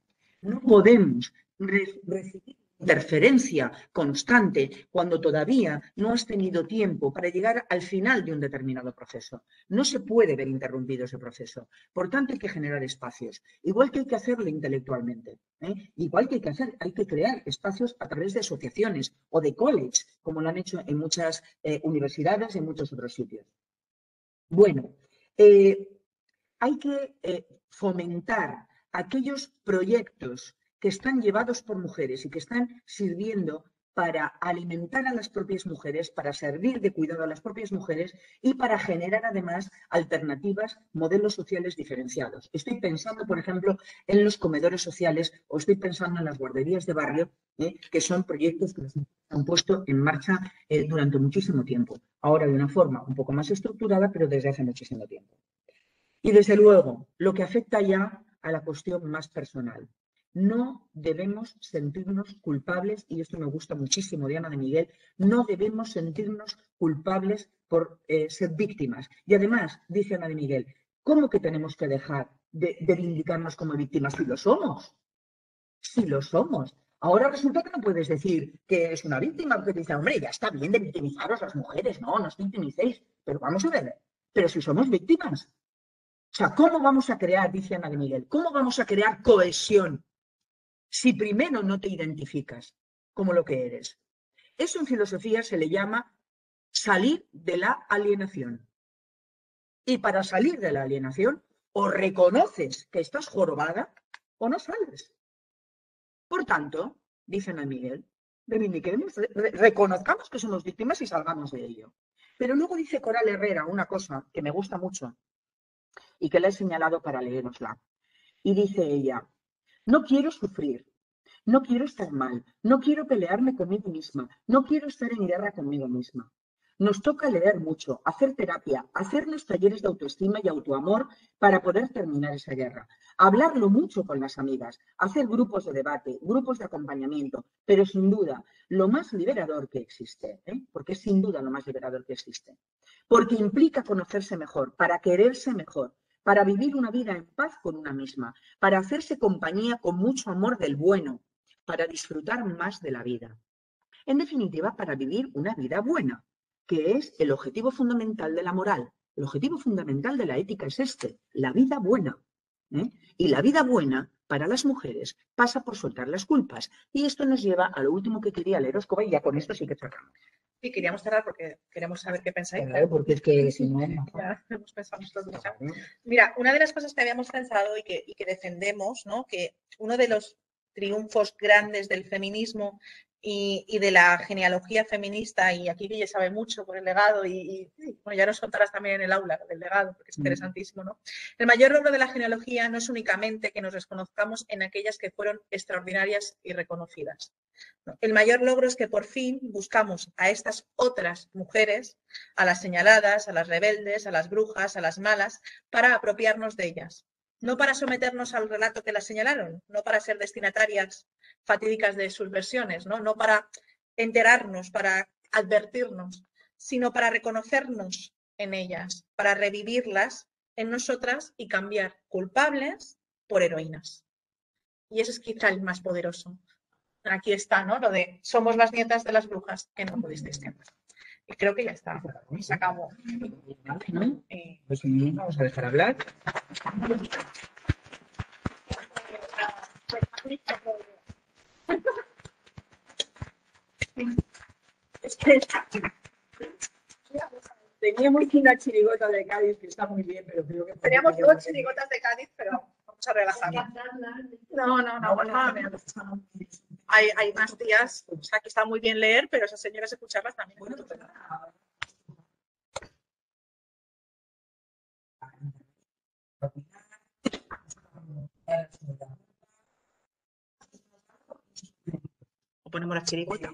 No podemos recibir interferencia constante cuando todavía no has tenido tiempo para llegar al final de un determinado proceso. No se puede ver interrumpido ese proceso. Por tanto, hay que generar espacios. Igual que hay que hacerlo intelectualmente. Igual que hay que crear espacios a través de asociaciones o de college, como lo han hecho en muchas universidades y en muchos otros sitios. Bueno, hay que fomentar aquellos proyectos que están llevados por mujeres y que están sirviendo para alimentar a las propias mujeres, para servir de cuidado a las propias mujeres y para generar además alternativas, modelos sociales diferenciados. Estoy pensando, por ejemplo, en los comedores sociales o estoy pensando en las guarderías de barrio, que son proyectos que se han puesto en marcha durante muchísimo tiempo. Ahora de una forma un poco más estructurada, pero desde hace muchísimo tiempo. Y desde luego, lo que afecta ya a la cuestión más personal. No debemos sentirnos culpables, y esto me gusta muchísimo de Ana de Miguel, no debemos sentirnos culpables por ser víctimas. Y además, dice Ana de Miguel, ¿cómo que tenemos que dejar de reivindicarnos como víctimas si lo somos? Si lo somos. Ahora resulta que no puedes decir que eres una víctima, porque te dicen, hombre, ya está bien de victimizaros las mujeres, no os victimicéis, pero vamos a ver, pero si somos víctimas. O sea, ¿cómo vamos a crear, dice Ana de Miguel, cómo vamos a crear cohesión si primero no te identificas como lo que eres? Eso en filosofía se le llama salir de la alienación. Y para salir de la alienación, o reconoces que estás jorobada o no sales. Por tanto, dice Ana Miguel, reivindiquemos, reconozcamos que somos víctimas y salgamos de ello. Pero luego dice Coral Herrera una cosa que me gusta mucho y que la he señalado para leerosla. Y dice ella, no quiero sufrir, no quiero estar mal, no quiero pelearme conmigo misma, no quiero estar en guerra conmigo misma. Nos toca leer mucho, hacer terapia, hacernos talleres de autoestima y autoamor para poder terminar esa guerra. Hablarlo mucho con las amigas, hacer grupos de debate, grupos de acompañamiento, pero sin duda lo más liberador que existe, porque es sin duda lo más liberador que existe, porque implica conocerse mejor, para quererse mejor, para vivir una vida en paz con una misma, para hacerse compañía con mucho amor del bueno, para disfrutar más de la vida. En definitiva, para vivir una vida buena, que es el objetivo fundamental de la moral. El objetivo fundamental de la ética es la vida buena. Y la vida buena para las mujeres pasa por soltar las culpas. Y esto nos lleva a lo último que quería leeros, y ya con esto sí que sacamos. Sí, queríamos cerrar porque queremos saber qué pensáis. Claro, porque es que si no... Ya hemos pensado nosotros. Mira, una de las cosas que habíamos pensado y que defendemos, ¿no? Que uno de los triunfos grandes del feminismo y de la genealogía feminista, y aquí Guille sabe mucho por el legado y bueno, ya nos contarás también en el aula del legado, porque es interesantísimo, ¿no? El mayor logro de la genealogía no es únicamente que nos reconozcamos en aquellas que fueron extraordinarias y reconocidas. El mayor logro es que por fin buscamos a estas otras mujeres, a las señaladas, a las rebeldes, a las brujas, a las malas, para apropiarnos de ellas. No para someternos al relato que las señalaron, no para ser destinatarias fatídicas de sus versiones, no para enterarnos, para advertirnos, sino para reconocernos en ellas, para revivirlas en nosotras y cambiar culpables por heroínas. Y ese es quizá el más poderoso. Aquí está, ¿no? Lo de somos las nietas de las brujas que no pudisteis tener. Y creo que ya está. Se acabó. ¿No? Pues vamos a dejar hablar. Es que teníamos una chirigota de Cádiz que está muy bien, pero creo que... Teníamos dos chirigotas de Cádiz, pero vamos a relajarnos. No. Hay más días, o sea, que está muy bien leer, pero esas señoras escucharlas también. Bueno, o ponemos la chirigota.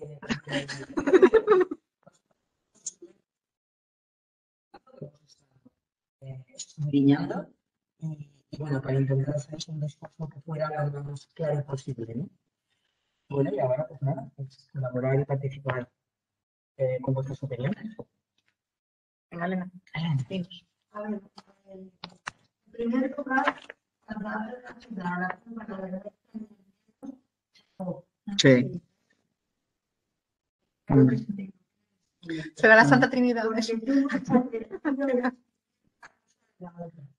Brillando y bueno, para intentar hacer un discurso que fuera lo más claro posible, ¿no? Bueno, y ahora pues nada, pues colaborar y participar con vuestras opiniones. Venga, Elena. En primer lugar, hablar de la Sí. Será la Santa Trinidad.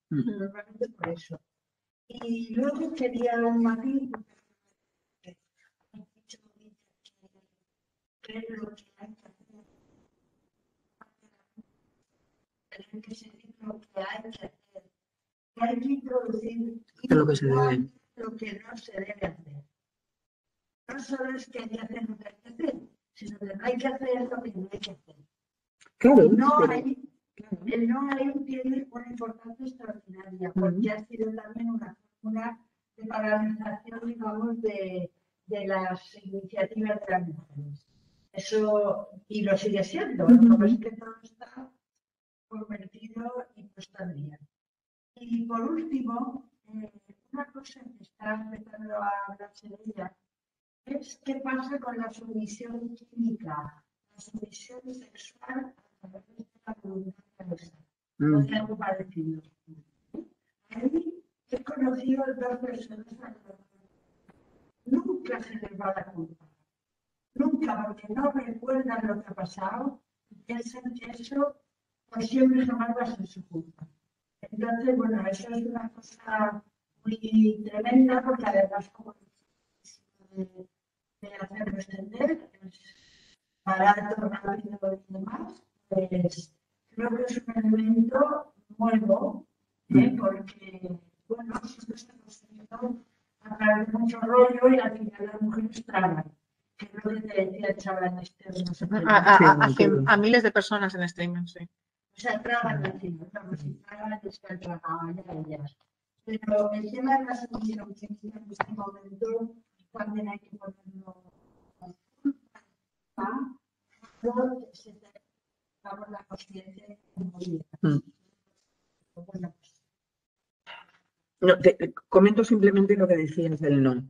Normalmente por eso. Y luego quería un matiz, que es lo que hay que hacer. Creo que es lo que hay que hacer. Que hay que introducir Lo que se debe. lo que no se debe hacer. No solo es que hay que hacer lo que hay que hacer, sino que no hay que hacer lo que no hay que hacer. Claro, El no pero- hay, el no hay tiene una importancia extraordinaria, porque ha sido también una fórmula de paralización, digamos, de las iniciativas de las mujeres. Eso, y lo sigue siendo, ¿no? Es que todo está convertido y puesto al día. Y por último, una cosa que está empezando a hablarse de ella es qué pasa con la sumisión química, la sumisión sexual a través de la voluntad cabeza. No es algo parecido. Ahí he conocido dos personas a las que nunca se les va la culpa. Nunca, porque no recuerdan lo que ha pasado y piensan que eso pues siempre jamás va a ser su culpa. Entonces, bueno, eso es una cosa muy tremenda porque además como de hacerlo extender, es barato, rápido y demás, pues creo que es un elemento nuevo, porque, bueno, siempre se ha conseguido a través de mucho rollo y al final las mujeres tragan. Que es lo que te decía el chaval este, no sé qué. A miles de personas en streaming, sí. O sea, tragan encima, como si tragan es que tragaban ya ellas. Pero el tema de la sumisión química en este momento también hay que ponerlo cuando se tengamos la conciencia de cómo ir. Bueno, pues, No, te comento simplemente lo que decías del no.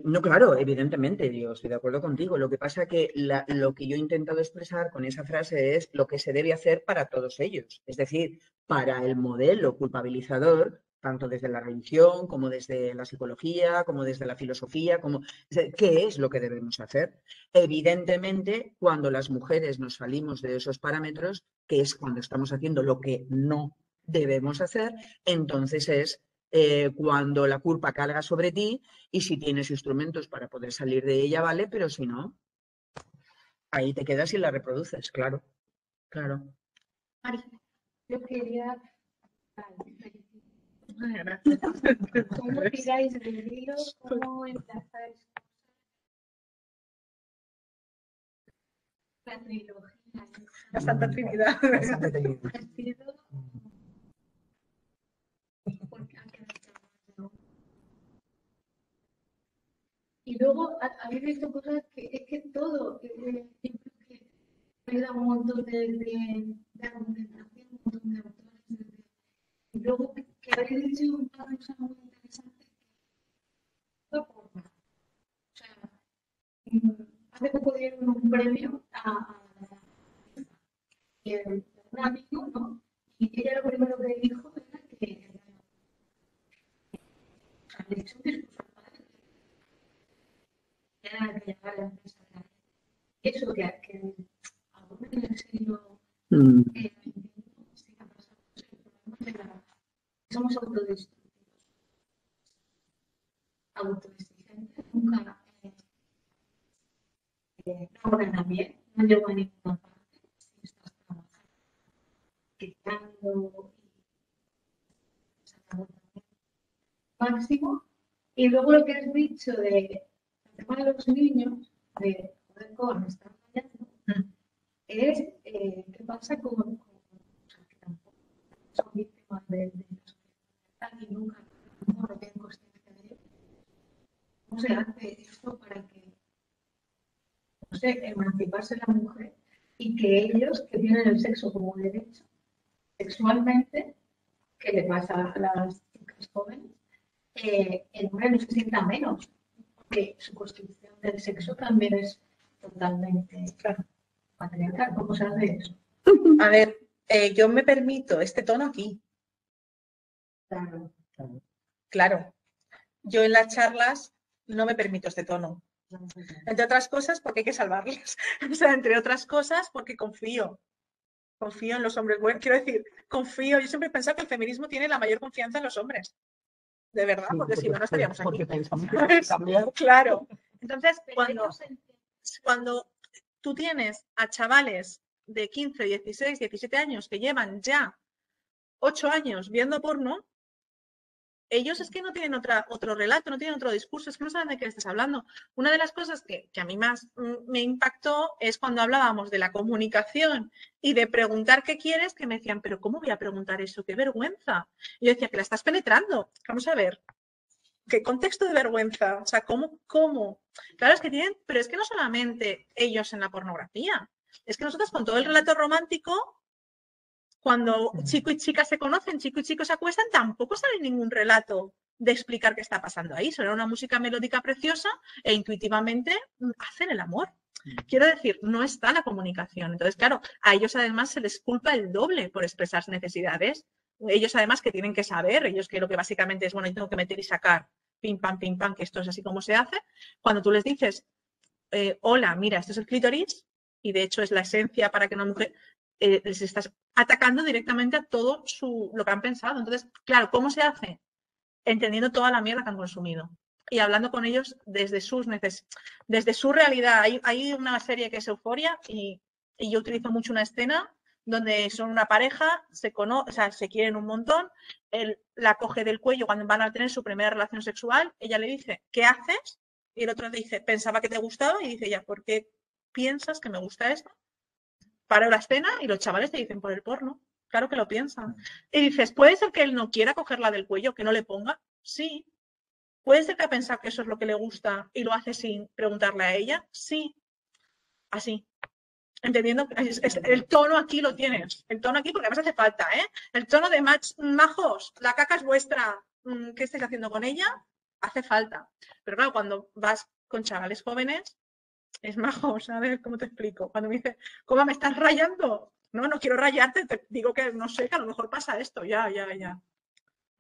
No, claro, evidentemente, yo estoy de acuerdo contigo. Lo que pasa que lo que yo he intentado expresar con esa frase es lo que se debe hacer para todos ellos. Es decir, para el modelo culpabilizador, tanto desde la religión como desde la psicología, como desde la filosofía, ¿qué es lo que debemos hacer? Evidentemente, cuando las mujeres nos salimos de esos parámetros, que es cuando estamos haciendo lo que no debemos hacer, entonces es cuando la culpa carga sobre ti y si tienes instrumentos para poder salir de ella, vale, pero si no, ahí te quedas y la reproduces, claro, claro. Mari, yo quería. ¿Cómo tiráis del hilo? ¿Cómo enlazáis la trilogía? La Santa Trinidad. Ha sido porque han quedado. Y luego habéis visto cosas que es que todo, yo creo que ha habido un montón de argumentación, un montón de autores. Y luego que habéis dicho una cosa muy interesante. O sea, hace poco dieron un premio a un amigo, ¿no? Y ella lo primero que dijo era que le hizo un discurso al padre, que era que llegaba a la empresa. Eso que aún en serio siga pasando, somos autoexigentes, nunca no gana bien, no llego a ninguna parte, si estás trabajando, quitando y sacando máximo. Y luego lo que has dicho de el tema de los niños, de poder cómo están fallando, es qué pasa con o sea, que tampoco son víctimas de la sociedad y nunca no tienen consciencia de ello. ¿Cómo se hace esto para que, no sé, emanciparse la mujer y que ellos, que tienen el sexo como derecho, sexualmente, que le pasa a las chicas jóvenes, el hombre no se sienta menos, porque su construcción del sexo también es totalmente patriarcal? ¿Cómo se hace eso? A ver, yo me permito este tono aquí. Claro. Yo en las charlas no me permito este tono. Entre otras cosas porque hay que salvarlas. O sea, entre otras cosas porque confío. Confío en los hombres buenos. Quiero decir, confío. Yo siempre he pensado que el feminismo tiene la mayor confianza en los hombres. De verdad, porque si no, no estaríamos aquí. Porque pensamos que hay que cambiar. Claro. Entonces, cuando tú tienes a chavales de 15, 16, 17 años que llevan ya 8 años viendo porno, ellos es que no tienen otro relato, no tienen otro discurso, es que no saben de qué estás hablando. Una de las cosas que a mí más me impactó es cuando hablábamos de la comunicación y de preguntar qué quieres, que me decían, pero ¿cómo voy a preguntar eso? ¡Qué vergüenza! Y yo decía, que la estás penetrando. Vamos a ver. ¿Qué contexto de vergüenza? O sea, ¿cómo? Claro, es que tienen, pero es que no solamente ellos en la pornografía, es que nosotros con todo el relato romántico, cuando chico y chica se conocen, chico y chico se acuestan, tampoco sale ningún relato de explicar qué está pasando ahí. Suena una música melódica preciosa e intuitivamente hacen el amor. Quiero decir, no está la comunicación. Entonces, claro, a ellos además se les culpa el doble por expresar necesidades. Ellos además que tienen que saber, ellos que lo que básicamente es, bueno, yo tengo que meter y sacar, pim, pam, que esto es así como se hace. Cuando tú les dices, hola, mira, esto es el clítoris, y de hecho es la esencia para que una mujer, les estás atacando directamente a todo lo que han pensado. Entonces, claro, ¿cómo se hace? Entendiendo toda la mierda que han consumido y hablando con ellos desde desde su realidad. Hay una serie que es Euforia y yo utilizo mucho una escena donde son una pareja, se quieren un montón, él la coge del cuello cuando van a tener su primera relación sexual, ella le dice, ¿qué haces? Y el otro le dice, pensaba que te gustaba, y dice ella, ¿por qué piensas que me gusta esto? Para la escena y los chavales te dicen, por el porno. Claro que lo piensan. Y dices, ¿puede ser que él no quiera cogerla del cuello, que no le ponga? Sí. ¿Puede ser que ha pensado que eso es lo que le gusta y lo hace sin preguntarle a ella? Sí. Así. Entendiendo que el tono aquí lo tienes. El tono aquí, porque además hace falta, ¿eh? El tono de majos, la caca es vuestra. ¿Qué estáis haciendo con ella? Hace falta. Pero claro, cuando vas con chavales jóvenes, es majo, ¿sabes? ¿Cómo te explico? Cuando me dice, ¿cómo me estás rayando? No quiero rayarte, te digo que no sé, que a lo mejor pasa esto, ya.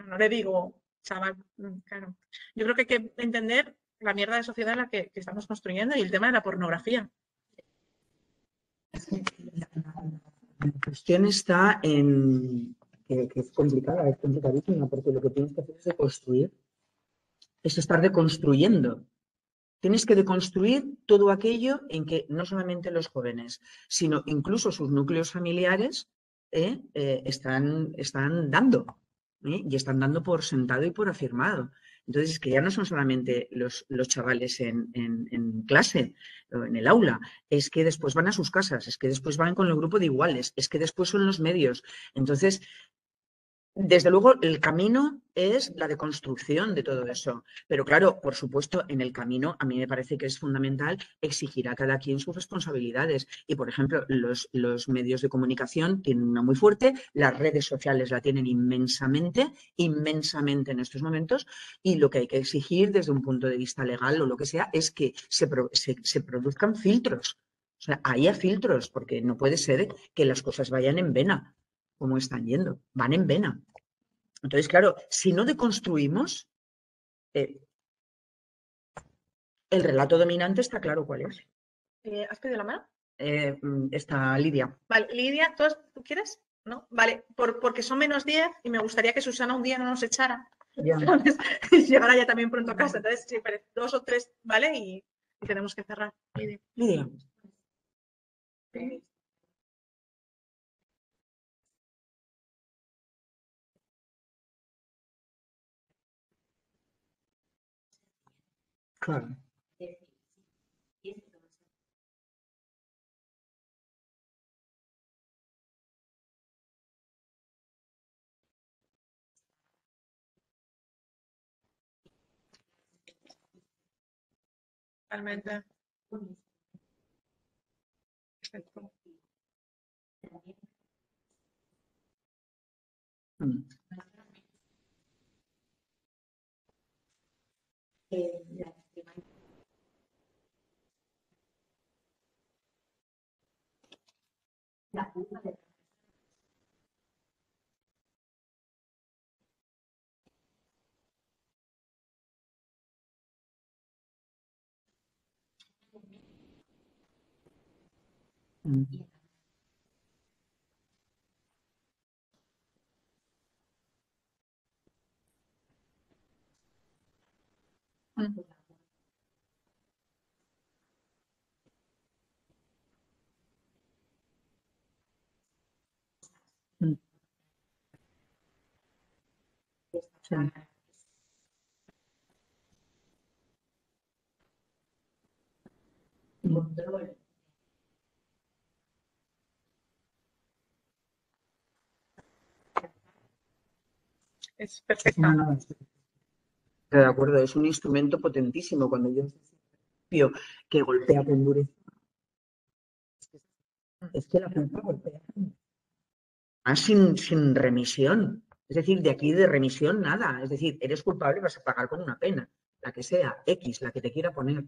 No le digo, chaval, claro. Yo creo que hay que entender la mierda de sociedad en la que estamos construyendo y el tema de la pornografía. La cuestión está en que es complicada, es complicadísima, porque lo que tienes que hacer es deconstruir, es estar deconstruyendo. Tienes que deconstruir todo aquello en que no solamente los jóvenes, sino incluso sus núcleos familiares están dando, y están dando por sentado y por afirmado. Entonces, que ya no son solamente los chavales en clase o en el aula, es que después van a sus casas, es que después van con el grupo de iguales, es que después son los medios. Entonces, desde luego, el camino es la deconstrucción de todo eso. Pero claro, por supuesto, en el camino a mí me parece que es fundamental exigir a cada quien sus responsabilidades. Y, por ejemplo, los medios de comunicación tienen una muy fuerte, las redes sociales la tienen inmensamente en estos momentos. Y lo que hay que exigir desde un punto de vista legal o lo que sea es que se produzcan filtros. O sea, haya filtros, porque no puede ser que las cosas vayan en vena como están yendo, van en vena. Entonces, claro, si no deconstruimos, el relato dominante está claro cuál es. ¿Has pedido la mano? Está Lidia. Vale, Lidia, ¿tú quieres? ¿No? Vale, porque son -10 y me gustaría que Susana un día no nos echara. Ya. Entonces, llegará ya también pronto a casa. Entonces, siempre 2 o 3, ¿vale? Y tenemos que cerrar. Lidia. Claro. Totalmente. Perfecto. Mm. Mm. Mm. Sí. control. Es perfecta. No, estoy de acuerdo, es un instrumento potentísimo cuando yo que golpea con dureza. Es que la culpa golpea sin remisión. Es decir, de aquí de remisión nada. Es decir, eres culpable y vas a pagar con una pena, la que sea, X, la que te quiera poner.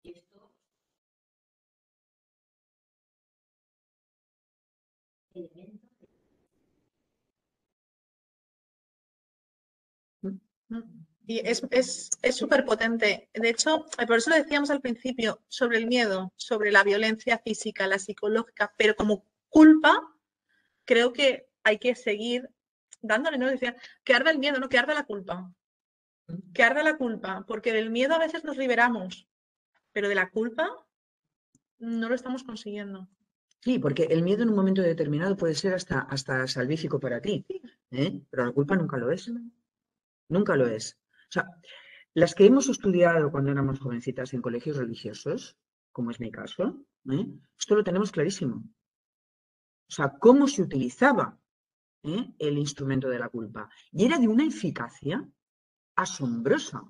Y esto, elementos. Y es súper potente. De hecho, por eso lo decíamos al principio, sobre el miedo, sobre la violencia física, la psicológica, pero como culpa, creo que hay que seguir dándole, ¿no? Decía, que arda el miedo, no, que arda la culpa. Que arda la culpa, porque del miedo a veces nos liberamos, pero de la culpa no lo estamos consiguiendo. Sí, porque el miedo en un momento determinado puede ser hasta salvífico para ti, ¿eh? Pero la culpa nunca lo es. Nunca lo es. O sea, las que hemos estudiado cuando éramos jovencitas en colegios religiosos, como es mi caso, ¿eh? Esto lo tenemos clarísimo. O sea, cómo se utilizaba, ¿eh?, el instrumento de la culpa. Y era de una eficacia asombrosa,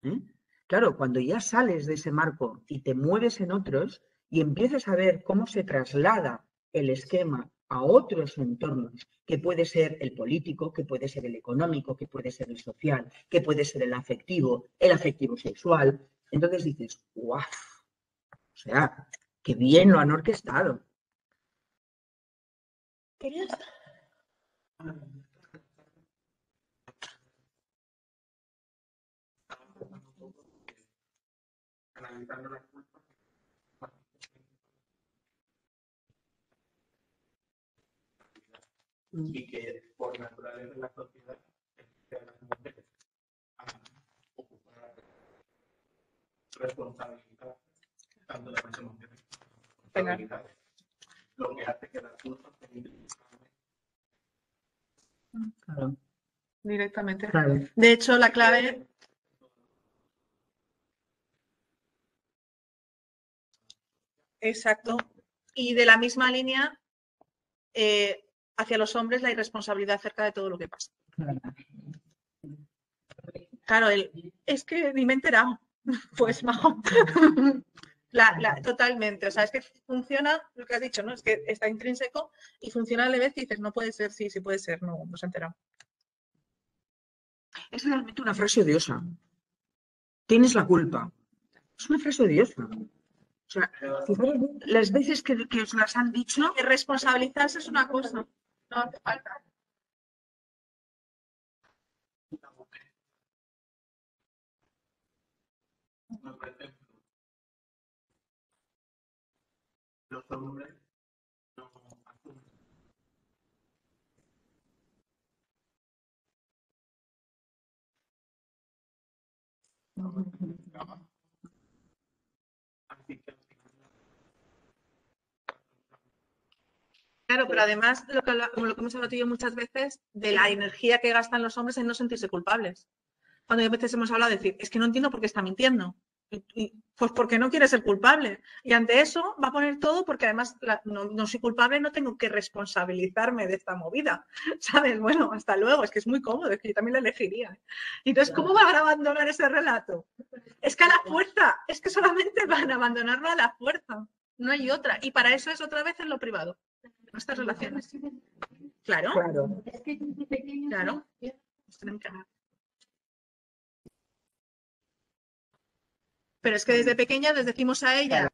¿eh? Claro, cuando ya sales de ese marco y te mueves en otros y empiezas a ver cómo se traslada el esquema a otros entornos, que puede ser el político, que puede ser el económico, que puede ser el social, que puede ser el afectivo sexual, entonces dices, ¡guau! O sea, qué bien lo han orquestado. ¿Querías? Analizando la culpa y que por naturaleza de la sociedad las mujeres ocupar responsabilidad tanto de las emociones como responsabilidades, lo que hace que la culpa Claro. Directamente. Claro. De hecho, la clave... Exacto. Y de la misma línea, hacia los hombres la irresponsabilidad acerca de todo lo que pasa. Claro, es que ni me he enterado. Pues no. Totalmente. O sea, es que funciona lo que has dicho, ¿no? Es que está intrínseco y funciona a la vez y dices, no puede ser, sí, sí puede ser, no se ha enterado. Es realmente una frase odiosa. Tienes la culpa. Es una frase odiosa. O sea, fijaros las veces que os las han dicho. Que responsabilizarse es una cosa. No hace falta. por ejemplo, los hombres no asumen. Así que Claro, pero además, como lo que hemos hablado tú y yo muchas veces, de la energía que gastan los hombres en no sentirse culpables. Cuando a veces hemos hablado de decir, es que no entiendo por qué está mintiendo. Pues porque no quiere ser culpable. Y ante eso va a poner todo porque además no soy culpable, no tengo que responsabilizarme de esta movida. ¿Sabes? Bueno, hasta luego. Es que es muy cómodo, es que yo también la elegiría. Entonces, ¿cómo van a abandonar ese relato? Es que a la fuerza, es que solamente van a abandonarlo a la fuerza. No hay otra. Y para eso es otra vez en lo privado. Nuestras relaciones. Claro. Claro. Es que desde pequeños Claro. Pero es que desde pequeña les decimos a ella